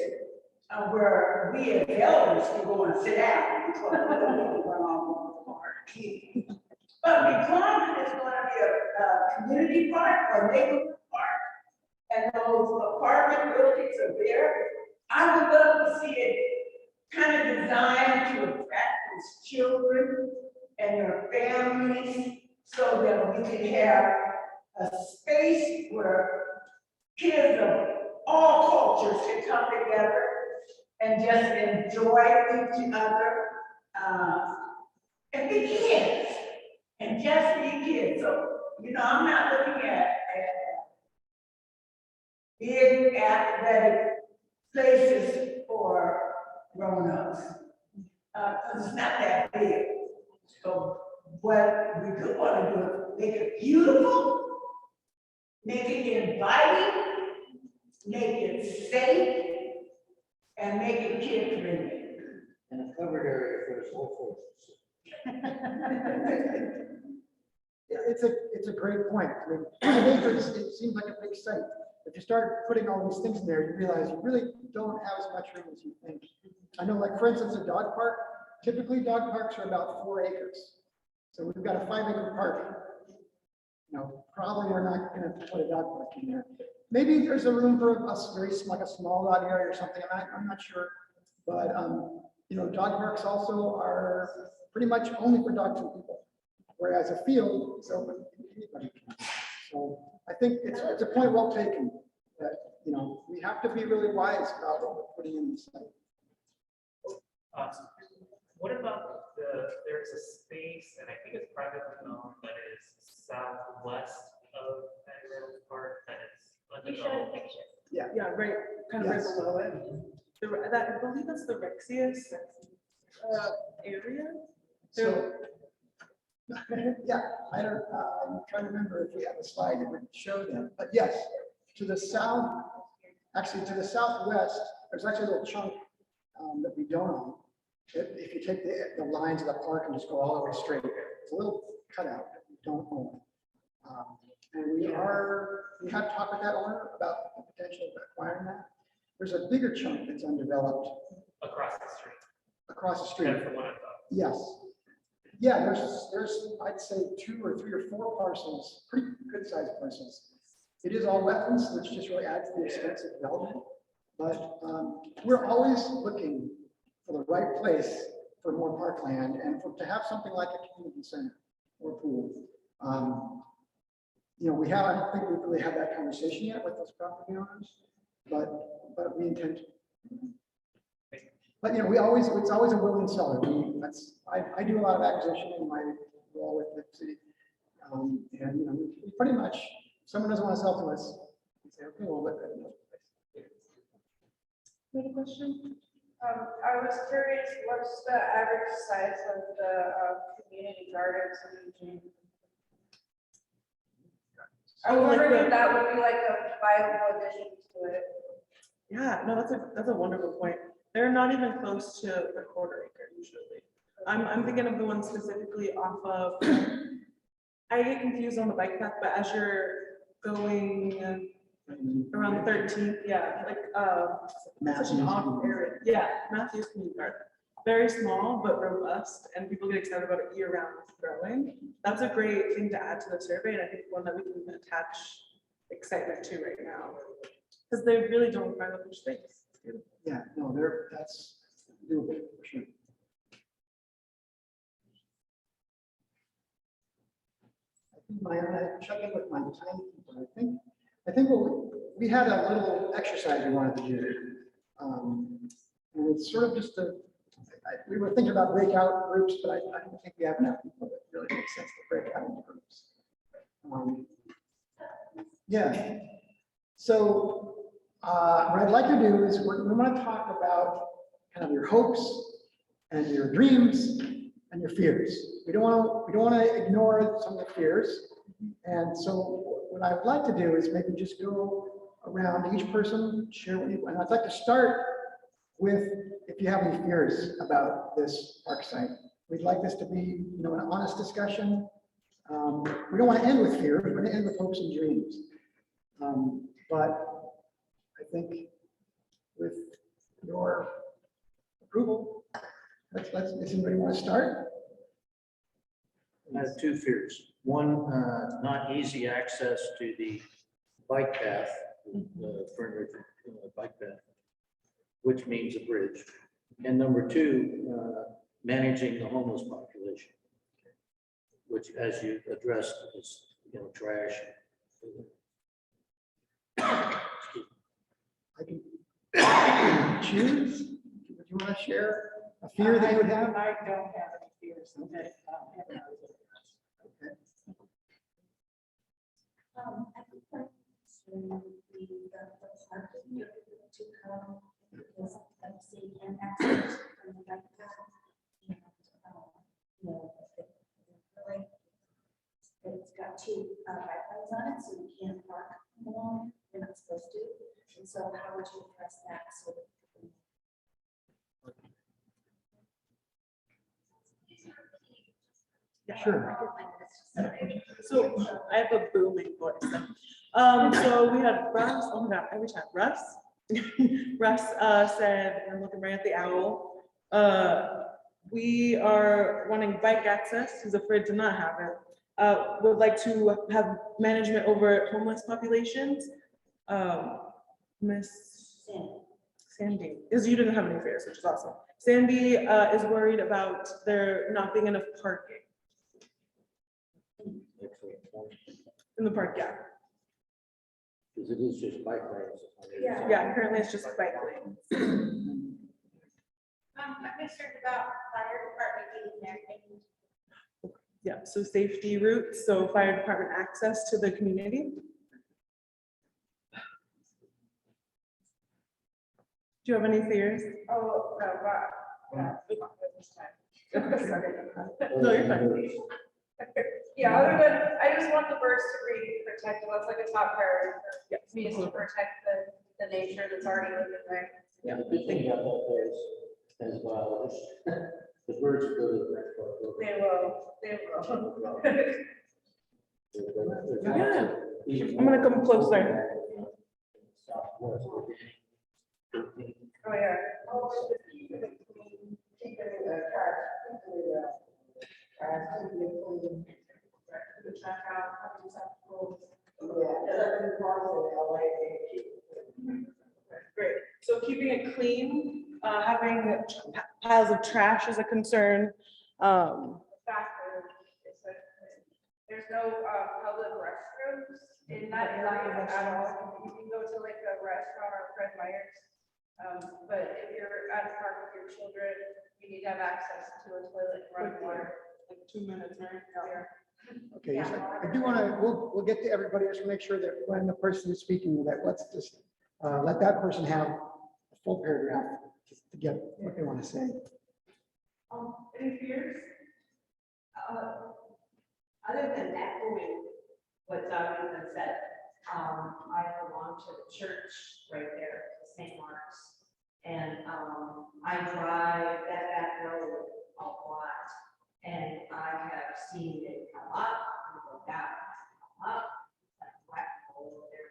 where we as elders can go and sit down because we don't run on our kids. But because it's going to be a community park or neighborhood park, and those apartment buildings are there, I would love to see it kind of designed to attract those children and their families so that we can have a space where kids of all cultures can come together and just enjoy each other and be kids and just be kids. So, I'm not looking at big athletic places for grown-ups. Because it's not that big. So what we do want to do is make it beautiful, make it inviting, make it safe, and make it kid-friendly. And a covered area for us all Yeah, it's a great point. I mean, on paper, it seems like a big site. If you start putting all these things in there, you realize you really don't have as much room as you think. I know, like, for instance, a dog park, typically dog parks are about 4 acres. So we've got a 5-acre park. Probably we're not going to put a dog park in there. Maybe there's a room for us, like a small dog area or something. I'm not sure. But, dog parks also are pretty much only for dogs and people. Whereas a field is open to anybody. So I think it's a point well taken that, we have to be really wise about what we're putting in the site. What about there's there's a space, and I think it's privately owned, that is southwest of Mattie Reynolds Park, that is You showed a undeveloped. picture. Yeah, right, kind of right Yes. below it. I believe that's the Rexius area. So, yeah, I don't, I'm trying to remember if we have a slide that would show them, but yes, to the south, actually to the southwest, there's actually a little chunk that we don't own. If you take the lines of the park and just go all the way straight, it's a little cutout that we don't own. And we have talked with that owner about the potential of acquiring that. There's a bigger chunk that's undeveloped Across the street. across the street. That's the one I thought. Yes. Yeah, there's, I'd say 2 or 3 or 4 parcels, pretty good sized parcels. It is all wetlands, which just really adds to the expense of development. But we're always looking for the right place for more parkland and to have something like a community center or pool. You know, I don't think we've really had that conversation yet with those property owners, but we intend to. But, you know, it's always a willing seller. I do a lot of acquisition in my role with the city. And, you know, we pretty much, if someone doesn't want to sell to us, we say, okay, we'll let that another place. You have a question? I was curious, what's the average size of the community gardens in Eugene? I was like wondering the- if that would be like a viable addition to it. Yeah, no, that's a wonderful point. They're not even close to the quarter acre usually. I'm thinking of the one specifically off of, I get confused on the bike path, but as you're going around 13th, yeah, like, such an odd area. Yeah, Matthew's Community Garden. Very small, but robust, and people get excited about it year round growing. That's a great thing to add to the survey, and I think one that we can attach excitement to right now. Because they really don't require that much space. It's beautiful. Yeah, no, that's doable for sure. I think I check in with my timekeeper. I think we had a little exercise we wanted to do. And it's sort of just we were thinking about breakout groups, but I don't think we have enough people that really makes sense to break out into groups. Yeah. So what I'd like to do is we want to talk about kind of your hopes and your dreams and your fears. We don't want to ignore some of the fears. And so what I'd like to do is maybe just go around each person, share what you, and I'd like to start with if you have any fears about this park site. We'd like this to be, you know, an honest discussion. We don't want to end with fear. We're going to end with hopes and dreams. But I think with your approval, does anybody want to start? I have 2 fears. One, not easy access to the bike path, further bike path, which means a bridge. And number 2, managing the homeless population, which, as you addressed, is, you know, trash. I can choose. Would you want to share a fear that you would have? I don't have any fears. Okay. Okay. I think that the parking to come, because the city can access from the bike path. And, you know, like, it's got 2 bike lanes on it, so you can't park along, you're not supposed to. And so how would you address that? So Sure. So I have a booming voice. So we had Russ, oh my God, every time, Russ. Russ said, I'm looking right at the owl. We are wanting bike access, he's afraid to not have it. Would like to have management over homeless populations. Miss Sandy, because you didn't have any fears, which is awesome. Sandy is worried about there not being enough parking in the park, yeah. Because it is just bike lanes. Yeah, currently it's just bike lanes. I'm concerned about fire department getting there and Yeah, so safety routes, so fire department access to the community. Do you have any fears? Oh, no, but, yeah. This time. Sorry. No, you're fine. Yeah, other than, I just want the birds to be protected, that's like a top priority for me, is to protect the nature that's already living there. Yeah, the good thing about that is, as well, is the birds will go to the next part. They will. Yeah. I'm gonna come closer. Southwest. Oh, yeah. Great. So keeping it clean, having piles of trash is a concern. Bathroom is that there's no public restrooms in that area at all. You can go to like a restaurant or Fred Meyer's. But if you're at a park with your children, you need to have access to a toilet and running water. Like 2 minutes, right? Okay, yes, I do want to, we'll get to everybody, just make sure that when the person is speaking, that let's just let that person have a full paragraph just to get what they want to say. Any fears? Other than echoing what's already been said, I belong to the church right there, St. Mark's. And I drive that back road a lot, and I have seen it come up, and go down, come up, like black hole there,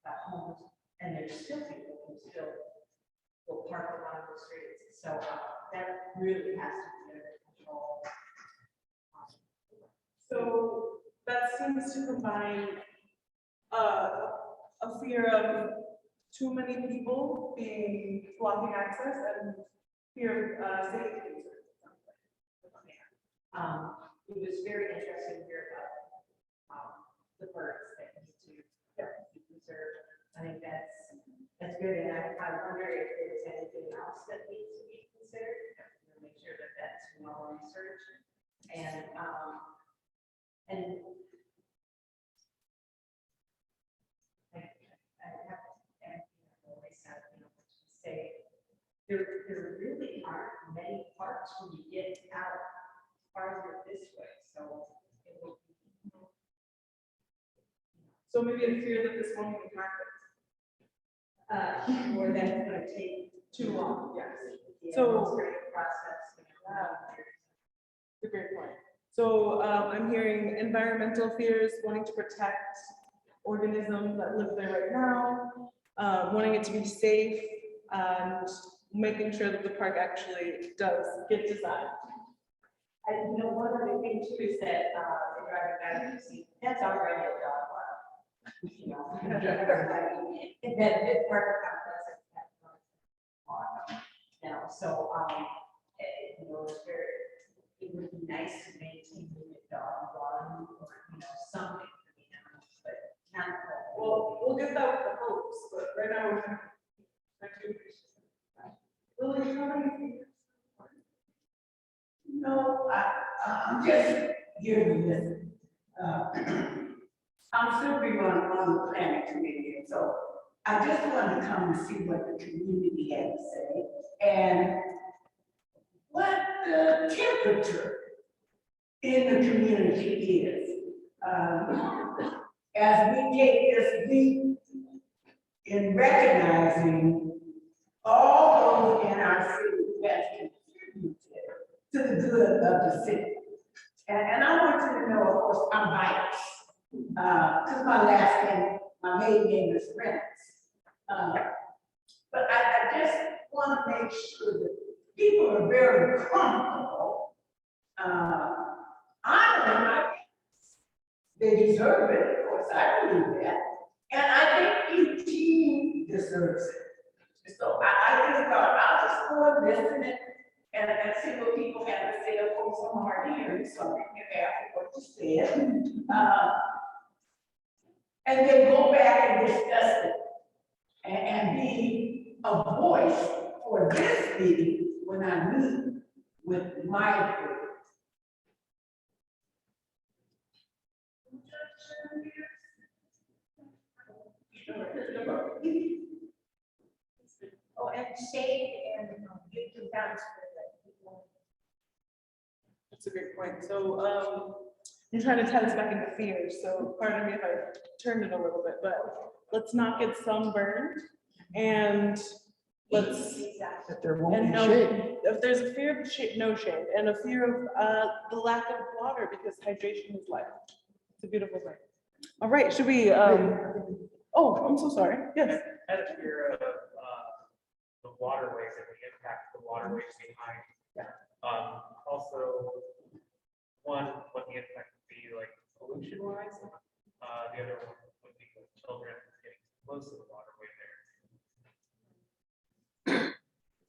the homes, and there's still people who still will park along the streets. So that really has to be under control. So that seems to combine a fear of too many people blocking access and fear of safety. It was very interesting to hear about the birds that need to be preserved. I think that's good, and I wonder if there's anything else that needs to be considered. Make sure that that's well researched, and I have always said, say there really aren't many parks when you get out farther this way, so it will be. So maybe a fear that this won't even happen. Or that's gonna take Too long, yes. the So- administrative process. It's a great point. So I'm hearing environmental fears, wanting to protect organisms that live there right now, wanting it to be safe, and making sure that the park actually does get designed. And you know, one other thing too is that, the driving back, you see, that's already a dog park. You know, and that this park complex is that park. You know, so, you know, it would be nice to maintain the dog run or, you know, something for the animals, but not. Well, we'll get that with the hopes, but right now we're gonna. Lily, how many? No, I'm just hearing this. I'm still being on the planning committee, and so I just wanted to come and see what the community had to say and what the temperature in the community is. As we take this leap in recognizing all those in our city that contributed to the good of the city. And I want you to know, of course, I'm biased. Because my last name, my maiden name is Reynolds. But I just want to make sure that people are very comfortable honoring my parents. They deserve it, of course, I believe that. And I think Eugene deserves it. So I just thought I'll just go and listen and see what people have to say. Of course, I'm hard hearing, so I can ask what you said. And then go back and discuss it and be a voice for this meeting when I meet with my group. Oh, and shade and you can bounce with it. That's a great point. So, I'm trying to tie this back into fears, so pardon me if I turned it a little bit, but let's not get sunburned and let's, That there won't and be no, shade. if there's a fear of shade, no shade, and a fear of the lack of water because hydration is life. It's a beautiful thing. All right, should we, oh, I'm so sorry. Yes. I had a fear of the waterways and the impact of the waterways behind. Also, one, what the impact would be like pollution wise. The other one would be with children getting close to the waterway there.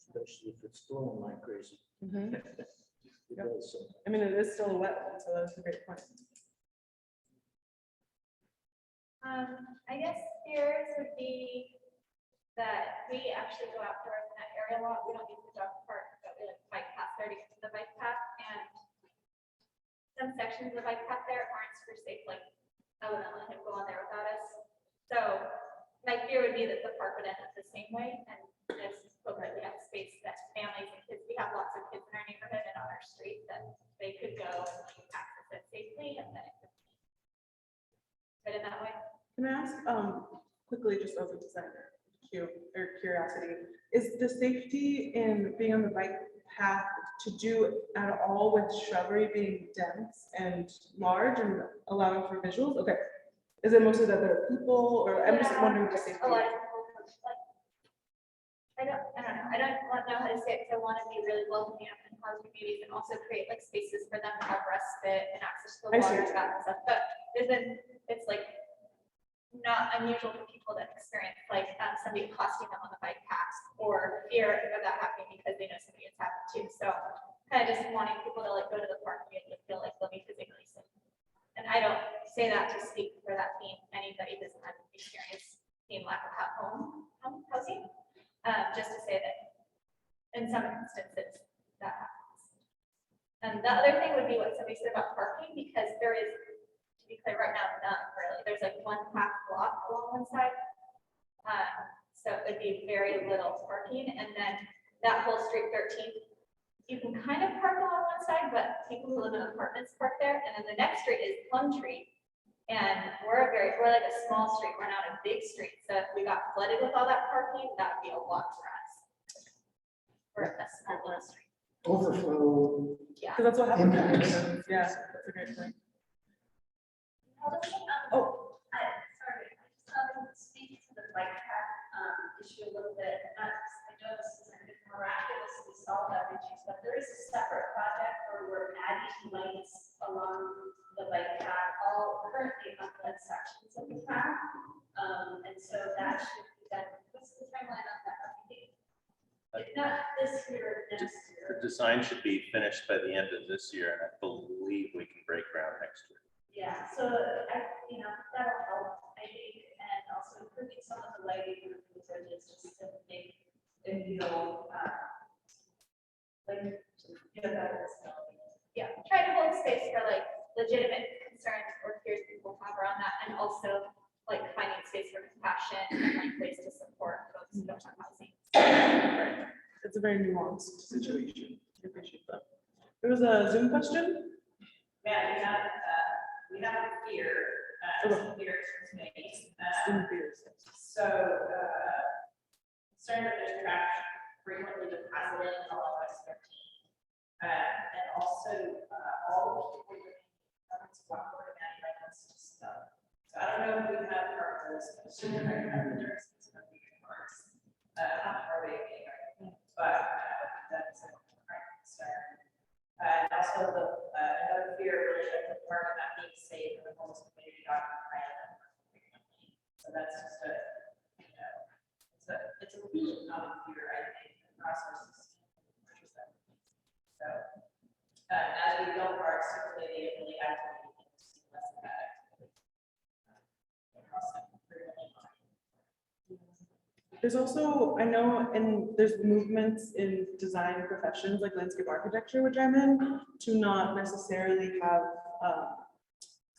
Especially if it's flowing like crazy. Mhm. It does, so. I mean, it is still a wetland, so that's a great point. I guess fears would be that we actually go outdoors in that area a lot. We don't use the dog park, but we like bike path there to get to the bike path, and some sections of the bike path there aren't super safe, like I wouldn't let him go on there without us. So my fear would be that the park would end up the same way, and just hope that we have space that families and kids, we have lots of kids in our neighborhood and on our street, that they could go and like access it safely, and then it could fit in that way. Can I ask, quickly, just as a designer, curiosity, is the safety in being on the bike path to do at all with shrubbery being dense and large and allowing for visuals? Okay. Is it mostly that there are people, or I'm just wondering the safety? A lot of people, like, I don't know. I don't know how to say it, because I want to be really welcoming and house communities and also create like spaces for them to have respite and access to the I see. water and that stuff. But it's like not unusual for people to experience like somebody accosting them on the bike path or fear of that happening because they know somebody has happened too. So kind of just wanting people to like go to the park and feel like they'll be physically safe. And I don't say that to speak for that team. Anybody doesn't have experience being lack of home housing. Just to say that in some instances that happens. And the other thing would be what somebody said about parking, because there is, to be clear, right now, none really. There's like one half block along one side. So it would be very little parking. And then that whole street 13, you can kind of park along one side, but people who live in apartments park there. And then the next street is Plum Tree. And we're like a small street, we're not a big street. So if we got flooded with all that parking, that would be a lot for us. For a small little street. Overflow. Yeah. Because that's what happened. Impacts. Yeah, that's a great point. Oh, Sorry, I just speak to the bike path issue a little bit. I know this isn't miraculously solved that issue, but there is a separate project where we're adding lights along the bike path, all currently unlit sections of the path. And so that should be done. What's the timeline on that? If not this year, next year. The design should be finished by the end of this year, and I believe we can break ground next year. Yeah, so that'll help, I think, and also improving some of the lighting of the bridges just to make it feel like better. yeah, try to hold space for like legitimate concerns or fears people have around that, and also like finding space for compassion and like ways to support folks who don't have housing. It's a very nuanced situation. I appreciate that. There was a Zoom question. Yeah, we have a fear, some fears from me. Zoom fears. So, concerned that there's trash frequently deposited in all of us 13. And also, all the people living in Wildflower and Mattie Reynolds stuff. So I don't know if we have partners, I'm assuming we have the nurses, but we can parts. Are they being, but that's a concern. And also the, another fear related to the park not being safe for the homeless community dog plan. So that's just a, it's a really common fear, I think, across our system. So, as we build parks, typically they really actively less of that activity. There's also, I know, and there's movements in design professions like landscape architecture, which I'm in, to not necessarily have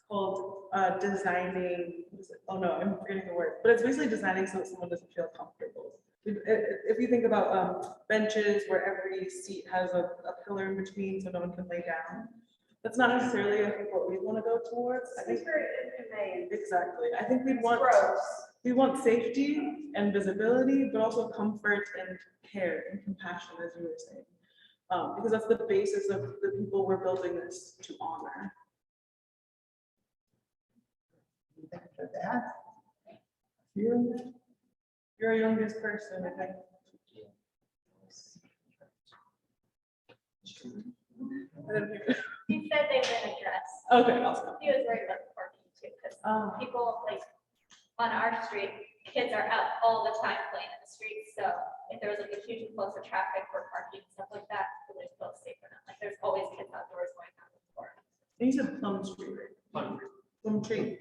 called designing, oh no, I'm forgetting the word, but it's basically designing so that someone doesn't feel comfortable. If you think about benches where every seat has a pillar in between so no one can lay down, that's not necessarily, I think, what we want to go towards. I think very inhumane. exactly. I think It's gross. we want safety and visibility, but also comfort and care and compassion, as you were saying. Because that's the basis of the people we're building this to honor. Anything to add? Here? You're a youngest person, I think. He said they were in a dress. Okay, awesome. He was worried about the parking too, because people like on our street, kids are out all the time playing in the streets. So if there was like a huge influx of traffic for parking and stuff like that, it would feel safe for them. Like there's always kids outdoors going out the door. You said Plum Street, right? Plum Tree.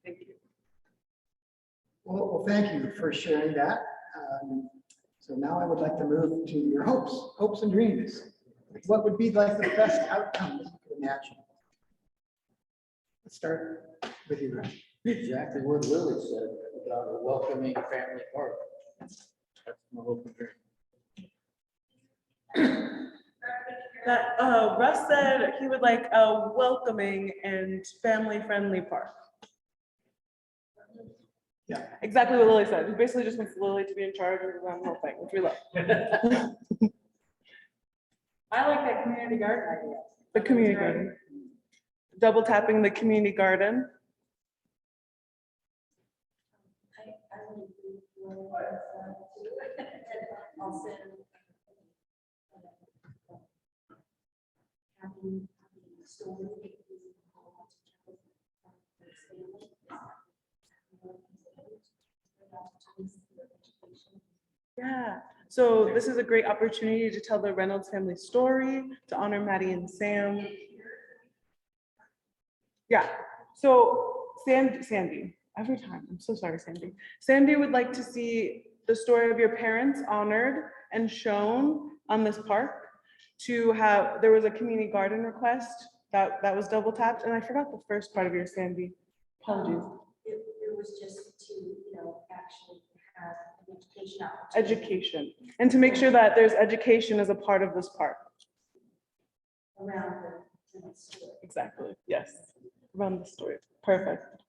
Thank you. Well, thank you for sharing that. So now I would like to move to your hopes and dreams. What would be like the best outcome that you could imagine? Let's start with you, Ryan. Exactly what Lily said about a welcoming family park. That's my hope and dream. That Russ said he would like a welcoming and family-friendly park. Yeah. Exactly what Lily said. He basically just wants Lily to be in charge of the whole thing, which we love. I like that community garden idea. The community garden. Double tapping the community garden. I would agree with also having a story. Yeah, so this is a great opportunity to tell the Reynolds family story, to honor Mattie and Sam. Yeah, so Sandy, every time, I'm so sorry, Sandy. Sandy would like to see the story of your parents honored and shown on this park. To have, there was a community garden request that was double tapped, and I forgot the first part of your Sandy. Apologies. It was just to, actually have an education opportunity. Education, and to make sure that there's education as a part of this park. Around the story. Exactly, yes, around the story, perfect.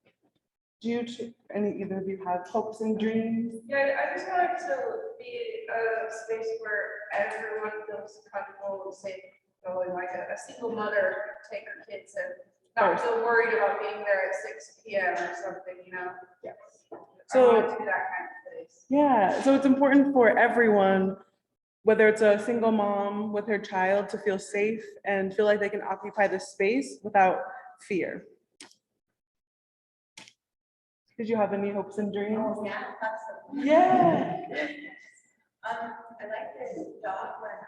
Do you, either of you have hopes and dreams? Yeah, I just want it to be a space where everyone feels comfortable and safe going, like a single mother take her kids and not feel worried about being there at 6 p.m. or something, Yes. I So, want it to be that kind of place. yeah, so it's important for everyone, whether it's a single mom with her child, to feel safe and feel like they can occupy the space without fear. Did you have any hopes and dreams? Oh, yeah, absolutely. Yeah. I like the dog run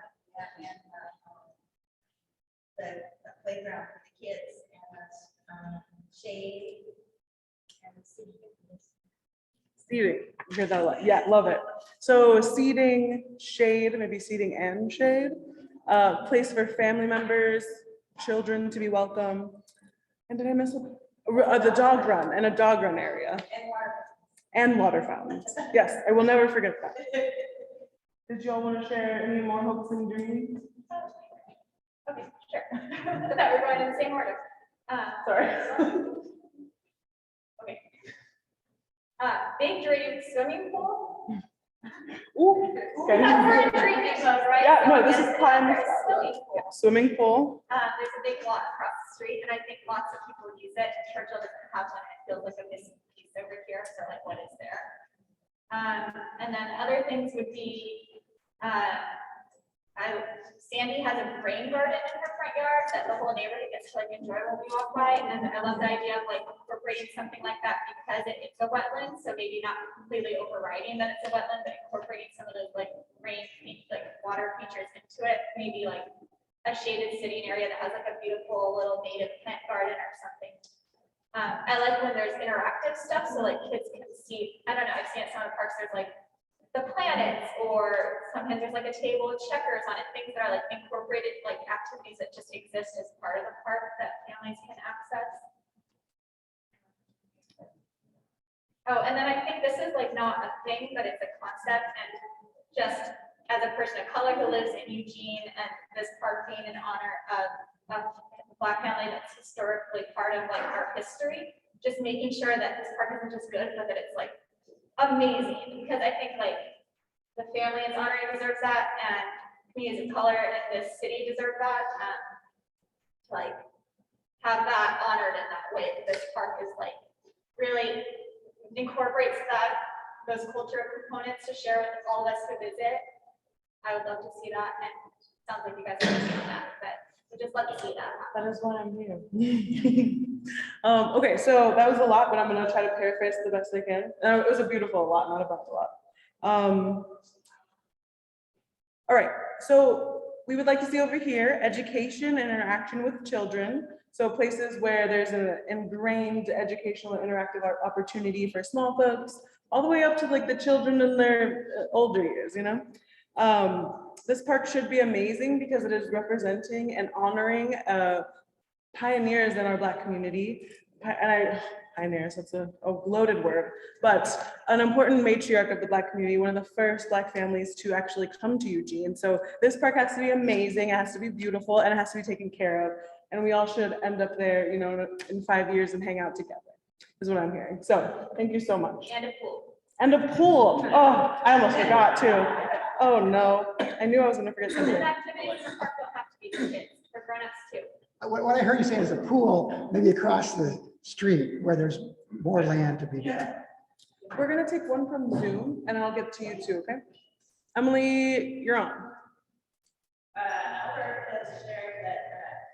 and the playground for the kids and shade and seating. Seating, you heard that a lot. Yeah, love it. So seating, shade, maybe seating and shade, place for family members, children to be welcome. And did I miss the dog run and a dog run area? And water fountains. Yes, I will never forget that. Did y'all want to share any more hopes and dreams? Okay, sure. I thought we were going in the same order. Sorry. Okay. Big dream swimming pool. Ooh, okay. We're in dreaming mode, right? Yeah, no, this Yes, is prime. there's a swimming pool. Yeah, swimming pool. There's a big lot across the street, and I think lots of people use it. Churchill doesn't have one. It feels like a missing piece over here. So, like, what is there? And then other things would be, Sandy has a rain garden in her front yard that the whole neighborhood gets to like enjoy when we walk by. And I love the idea of like incorporating something like that because it's a wetland. So maybe not completely overriding that it's a wetland, but incorporating some of those like water features into it. Maybe like a shaded sitting area that has like a beautiful little native plant garden or something. I like when there's interactive stuff. So like kids can see, I don't know, I've seen at some of the parks, there's like the planets, or sometimes there's like a table with checkers on it, things that are like incorporated, like activities that just exist as part of the park that families can access. Oh, and then I think this is like not a thing, but it's a concept, and just as a person of color who lives in Eugene, and this park being in honor of a Black family that's historically part of like our history, just making sure that this park isn't just good, but that it's like amazing, because I think like the family it's honoring deserves that, and communities of color in this city deserve that, like have that honored in that way. That this park is like really incorporates those cultural components to share with all of us who visit. I would love to see that, and it sounds like you guys are seeing that, but we just love to see that. That is why I'm here. Okay, so that was a lot, but I'm gonna try to paraphrase the best I can. It was a beautiful lot, not about a lot. All right, so we would like to see over here education and interaction with children. So places where there's an ingrained educational interactive opportunity for small folks, all the way up to like the children in their older years, you know? This park should be amazing because it is representing and honoring pioneers in our Black community. Pioneers, that's a loaded word, but an important matriarch of the Black community, one of the first Black families to actually come to Eugene. So this park has to be amazing, it has to be beautiful, and it has to be taken care of. And we all should end up there, you know, in 5 years and hang out together, is what I'm hearing. So thank you so much. And a pool. And a pool. Oh, I almost forgot too. Oh no, I knew I was gonna forget something. And activities in the park don't have to be for kids, for grown-ups too. What I heard you say is a pool, maybe across the street where there's more land to be done. We're gonna take one from Zoom and I'll get to you too, okay? Emily, you're on. Albert has shared that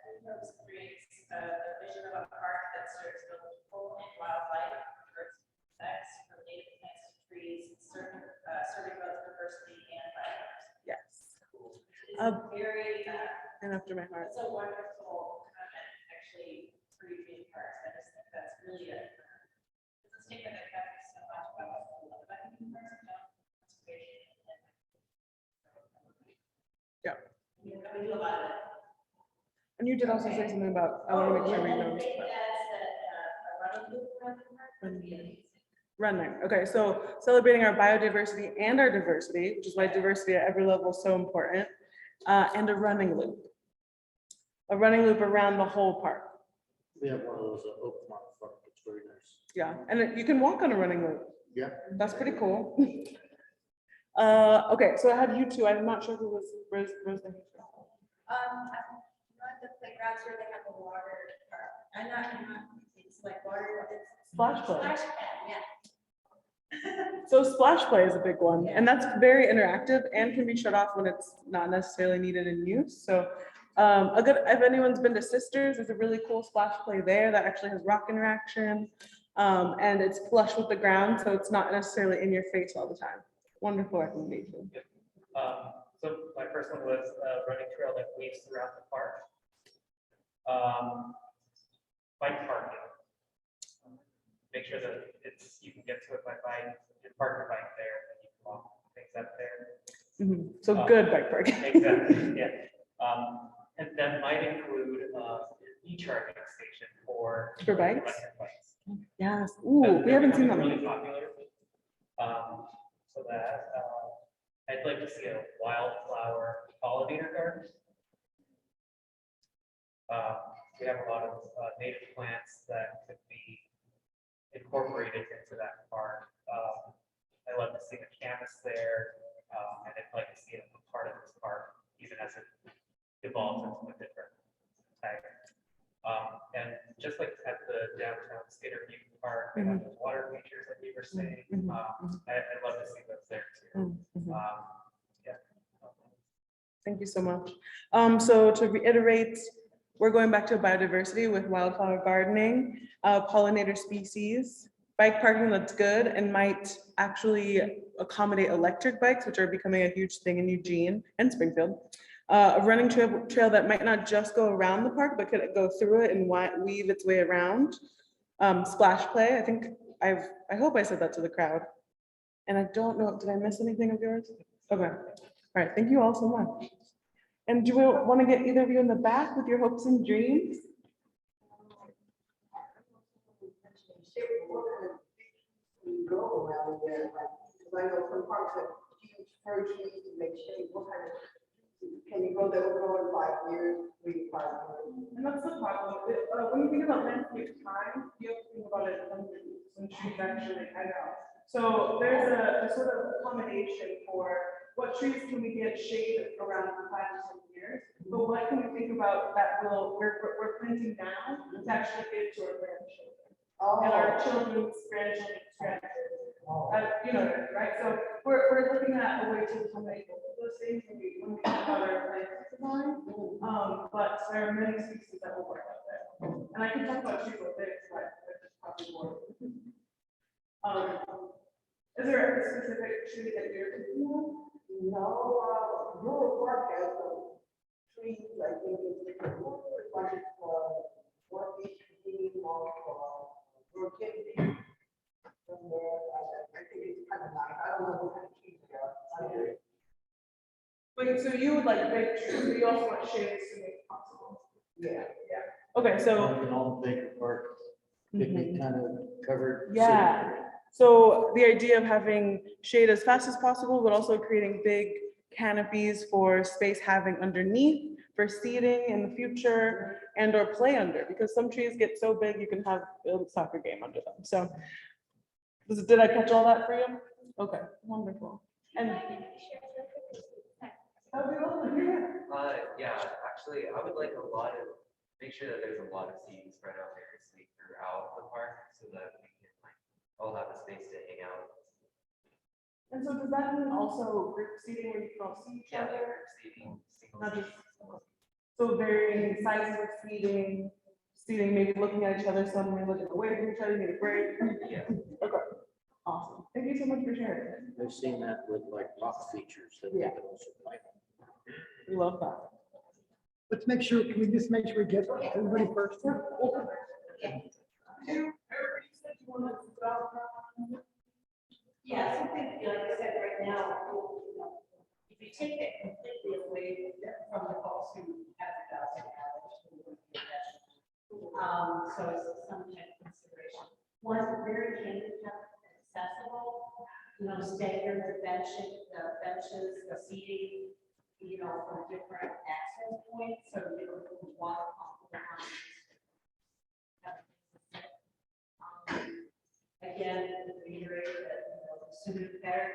Reynolds creates a vision of a park that serves both people and wildlife, birds, insects, from native plants to trees, serving both diversity and biodiversity. Yes. It's very, And after my heart. it's a wonderful comment, actually, for Eugene Parks. I just think that's really it's a statement that captures so much about what we love about Eugene Parks and conservation. Yeah. We do a lot of it. And you did also say something about, I want to make sure we know. Running. Okay, so celebrating our biodiversity and our diversity, which is why diversity at every level is so important, and a running loop. A running loop around the whole park. We have one of those oak mark front, it's very nice. Yeah, and you can walk on a running loop. Yeah. That's pretty cool. Okay, so I had you two. I'm not sure who was Rose. The playgrounds where they have the water, I'm not, it's like water, it's. Splash play. Splash pad, yeah. So splash play is a big one, and that's very interactive and can be shut off when it's not necessarily needed in use. So if anyone's been to Sisters, there's a really cool splash play there that actually has rock interaction, and it's flush with the ground, so it's not necessarily in your face all the time. Wonderful recommendation. So my first one was a running trail that weaves throughout the park. Bike parking. Make sure that you can get to it by bike, you park your bike there, and you can walk things up there. So good bike parking. Exactly, yeah. And that might include e-charging station for bikes? electric bikes. Yes. Ooh, we haven't seen them. Really popular. So that I'd like to see a wildflower pollinator garden. We have a lot of native plants that could be incorporated into that park. I love to see the campus there, and I'd like to see it a part of this park, even as it evolves into a different type. And just like at the downtown Skater View Park, we have those water features that you were saying. I'd love to see those there too. Yeah. Thank you so much. So to reiterate, we're going back to biodiversity with wildflower gardening, pollinator species, bike parking that's good and might actually accommodate electric bikes, which are becoming a huge thing in Eugene and Springfield. A running trail that might not just go around the park, but could go through it and weave its way around. Splash play, I think I hope I said that to the crowd. And I don't know, did I miss anything of yours? Okay, all right, thank you all so much. And do we want to get either of you in the back with your hopes and dreams? go around there, like, because I know some parks have huge fir trees to make shade, what kind of, can you go there over in 5 years, 3 to 5 years? And that's the problem. When you think about landscape time, you have to think about it when trees actually hang out. So there's a sort of accommodation for what trees can we get shade around for 5 to 10 years, but what can we think about that we're planting now to actually give to our grandchildren and our children's grandchildren's grandchildren. You know, right? So we're looking at a way to accommodate both of those things when we think about our plant design. But there are many species that will work out there. And I can talk about trees like this, but there's probably more. Is there a specific tree that you're thinking of? No, rural park has some trees, I think it's like northeast beginning of Brookhaven. Somewhere, I think it's kind of nice, I don't know what kind of trees they are. Wait, so you would like big trees, but you also want shade as soon as possible? Yeah. Okay, so. Like an old Baker Park, picnic kind of covered. Yeah, so the idea of having shade as fast as possible, but also creating big canopies for space having underneath for seating in the future and or play under, because some trees get so big you can have a soccer game under them. So did I catch all that for you? Okay, wonderful. And Yeah, actually, I would like make sure that there's a lot of seating spread out variously throughout the park so that we can all have a space to hang out. And so does that mean also group seating where you can all see each Yeah, other? group seating, single Not seating. just, so varying sizes of seating, maybe looking at each other, somewhere looking away from each other, need a break. Yeah. Okay, awesome. Thank you so much for sharing. I've seen that with like rock features that they Yeah. can also climb on. We love that. Let's make sure, can we just make sure we get everybody first? Yeah, something, like I said, right now, if you take it completely away from the folks who have $1,000. So it's some kind of consideration. One, very handicap accessible, staggered the benches, the seating, from different access points, so you can walk off the line. Again, reiterate that, the sooner the better.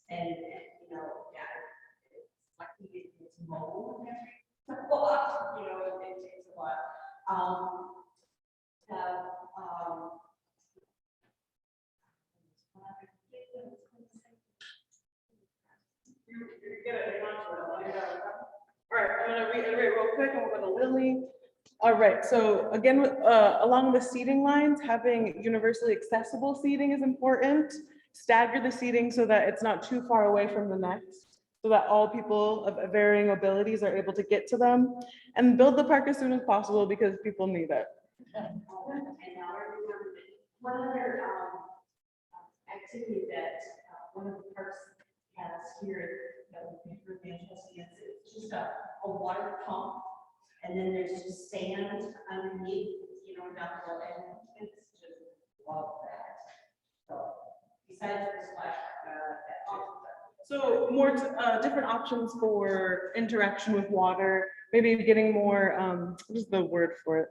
And, yeah, it's lucky it's mobile and everything. It takes a lot. All right, I'm gonna reiterate real quick and we'll go to Lily. All right, so again, along the seating lines, having universally accessible seating is important. Stagger the seating so that it's not too far away from the next, so that all people of varying abilities are able to get to them. And build the park as soon as possible because people need it. And now one other activity that one of the parks has here that would be really interesting is it's just a water pump, and then there's just sand underneath, down below, and it's just love that. So besides the splash, So more different options for interaction with water, maybe getting more, what is the word for it?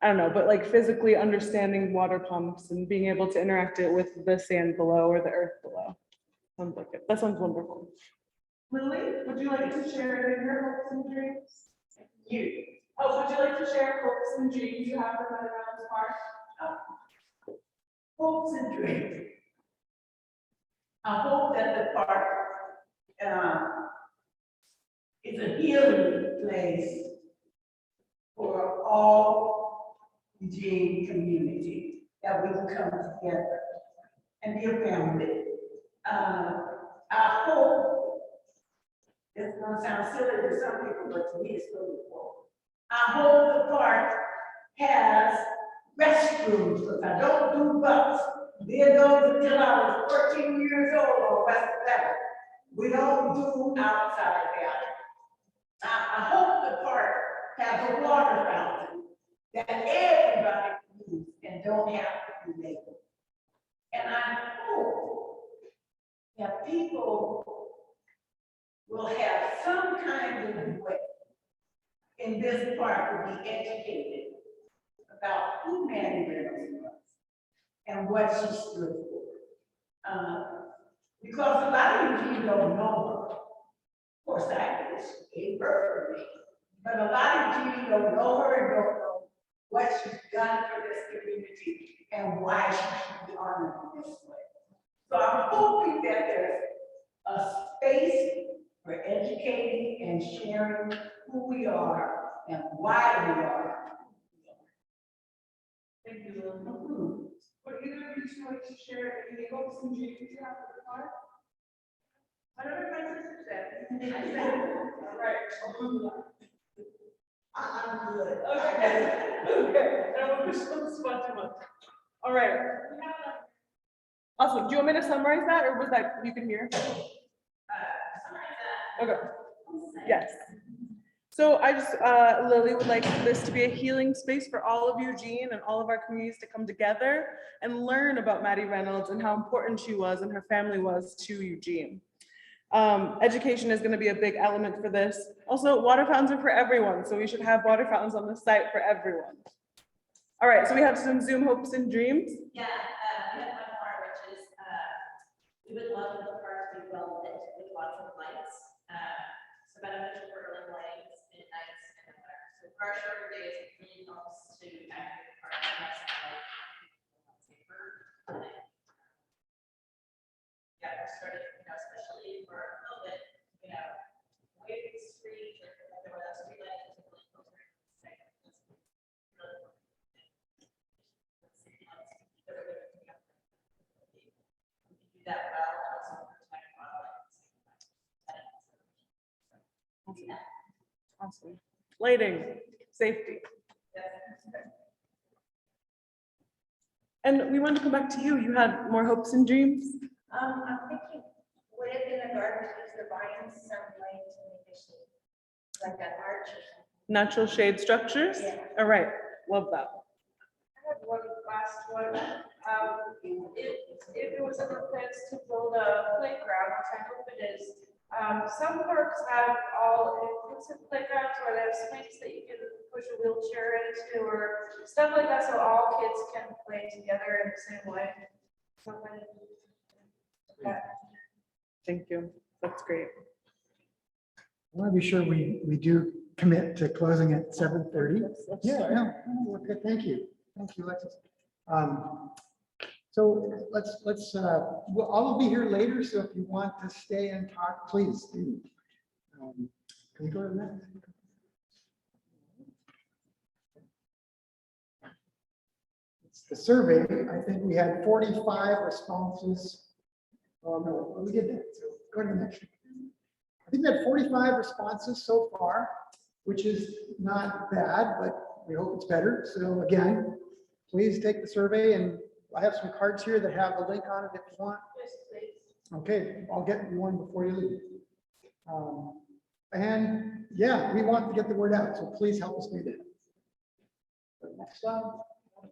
I don't know, but like physically understanding water pumps and being able to interact it with the sand below or the earth below. Sounds like it. That sounds wonderful. Lily, would you like to share your hopes and dreams? Would you like to share hopes and dreams you have for Mattie Reynolds Park? Hopes and dreams. I hope that the park is a healing place for all Eugene community, that we can come together and be a family. I hope, it's gonna sound silly to some people, but to me it's really important. I hope the park has restrooms, because I don't do buts. Did those until I was 14 years old on West 11th. We don't do outside gatherings. I hope the park has a water fountain that everybody can use and don't have to happy neighbor. And I hope that people will have some kind of way in this part to be educated about who Mattie Reynolds was and what she stood for. Because a lot of you don't know her. Of course, I do, she gave birth to me. But a lot of you don't know her and don't know what she's done for this community and why she should be honored in this way. So I'm hoping that there's a space for educating and sharing who we are and why we are. Thank you, Lily. Would either of you two like to share any hopes and dreams you have for the park? I don't know if my sister said. All right. I'm good. Okay. Okay. I don't want to push on the spot too much. All right. Awesome. Do you want me to summarize that, or was that you can hear? Okay. Yes. So I just, Lily would like this to be a healing space for all of Eugene and all of our communities to come together and learn about Mattie Reynolds and how important she was and her family was to Eugene. Education is going to be a big element for this. Also, water fountains are for everyone, so we should have water fountains on the site for everyone. All right, so we have some Zoom hopes and dreams. Yeah, we have one more, which is, we would love the park to be well lit with lots of lights. So beneficial for early mornings, midnights, and the winter. So our shorter days really helps to activate the park. Yeah, we're starting, especially for COVID, away from the street or where that street light is really filtering. Do that well, also protect wildlife. Awesome. Lighting, safety. And we want to come back to you. You had more hopes and dreams? I'm thinking, would it be in the garden to use the vines some way to make a shade? Like an arch or something? Natural shade structures? Yeah. All right, love that. I have one last one. If it was in the plans to build a playground, which I hope it is, some parks have all inclusive playgrounds where they have swings that you can push a wheelchair into or stuff like that, so all kids can play together in the same way. Something. Okay. Thank you. That's great. I want to be sure we do commit to closing at 7:30. Yeah, no, we're good. Thank you. Thank you, Alexis. So let's, I'll be here later. So if you want to stay and talk, please do. Can we go to the next? It's the survey. I think we had 45 responses. Oh, no, we did that. So go to the next one. I think we had 45 responses so far, which is not bad, but we hope it's better. So again, please take the survey, and I have some cards here that have the link on it if you want. Yes, please. Okay, I'll get you one before you leave. And yeah, we want to get the word out, so please help us do that. Next slide.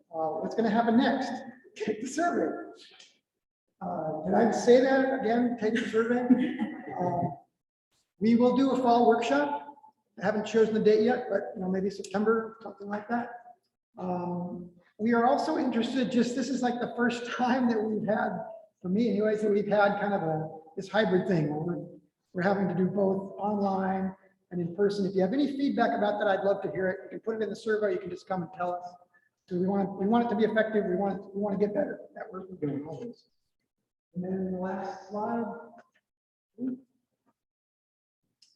What's going to happen next? Take the survey. Did I say that again? Take the survey. We will do a fall workshop. I haven't chosen the date yet, but maybe September, something like that. We are also interested, this is like the first time that we've had, for me anyways, that we've had kind of this hybrid thing where we're having to do both online and in person. If you have any feedback about that, I'd love to hear it. You can put it in the survey. You can just come and tell us. So we want it to be effective. We want to get better at what we're doing always. And then the last slide.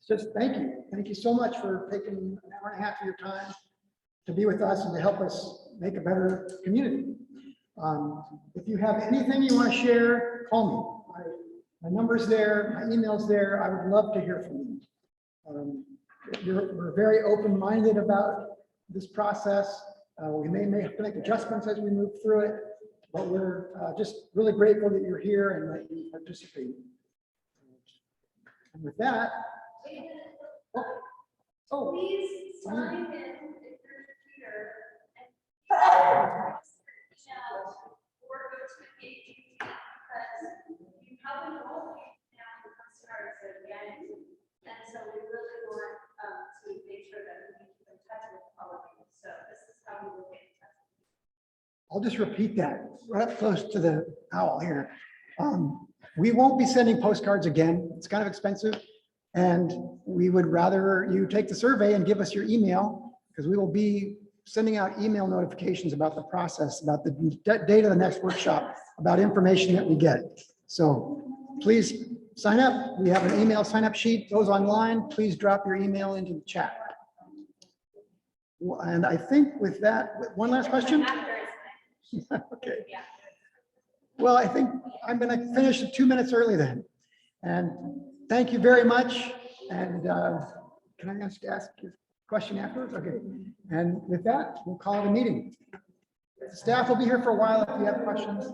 Just thank you. Thank you so much for taking an hour and a half of your time to be with us and to help us make a better community. If you have anything you want to share, call me. My number's there, my email's there. I would love to hear from you. We're very open-minded about this process. We may have to make adjustments as we move through it, but we're just really grateful that you're here and that you participate. And with that, Please sign in if you're here. how we roll now the cards again. And so we really want to make sure that we keep in touch with all of you. So this is how we will get in touch. I'll just repeat that right up close to the owl here. We won't be sending postcards again. It's kind of expensive. And we would rather you take the survey and give us your email, because we will be sending out email notifications about the process, about the date of the next workshop, about information that we get. So please sign up. We have an email sign up sheet, goes online. Please drop your email into the chat. And I think with that, one last question. Okay. Yeah. Well, I think I'm going to finish 2 minutes early then. And thank you very much. And can I ask a question afterwards? Okay. And with that, we'll call it a meeting. Staff will be here for a while if you have questions.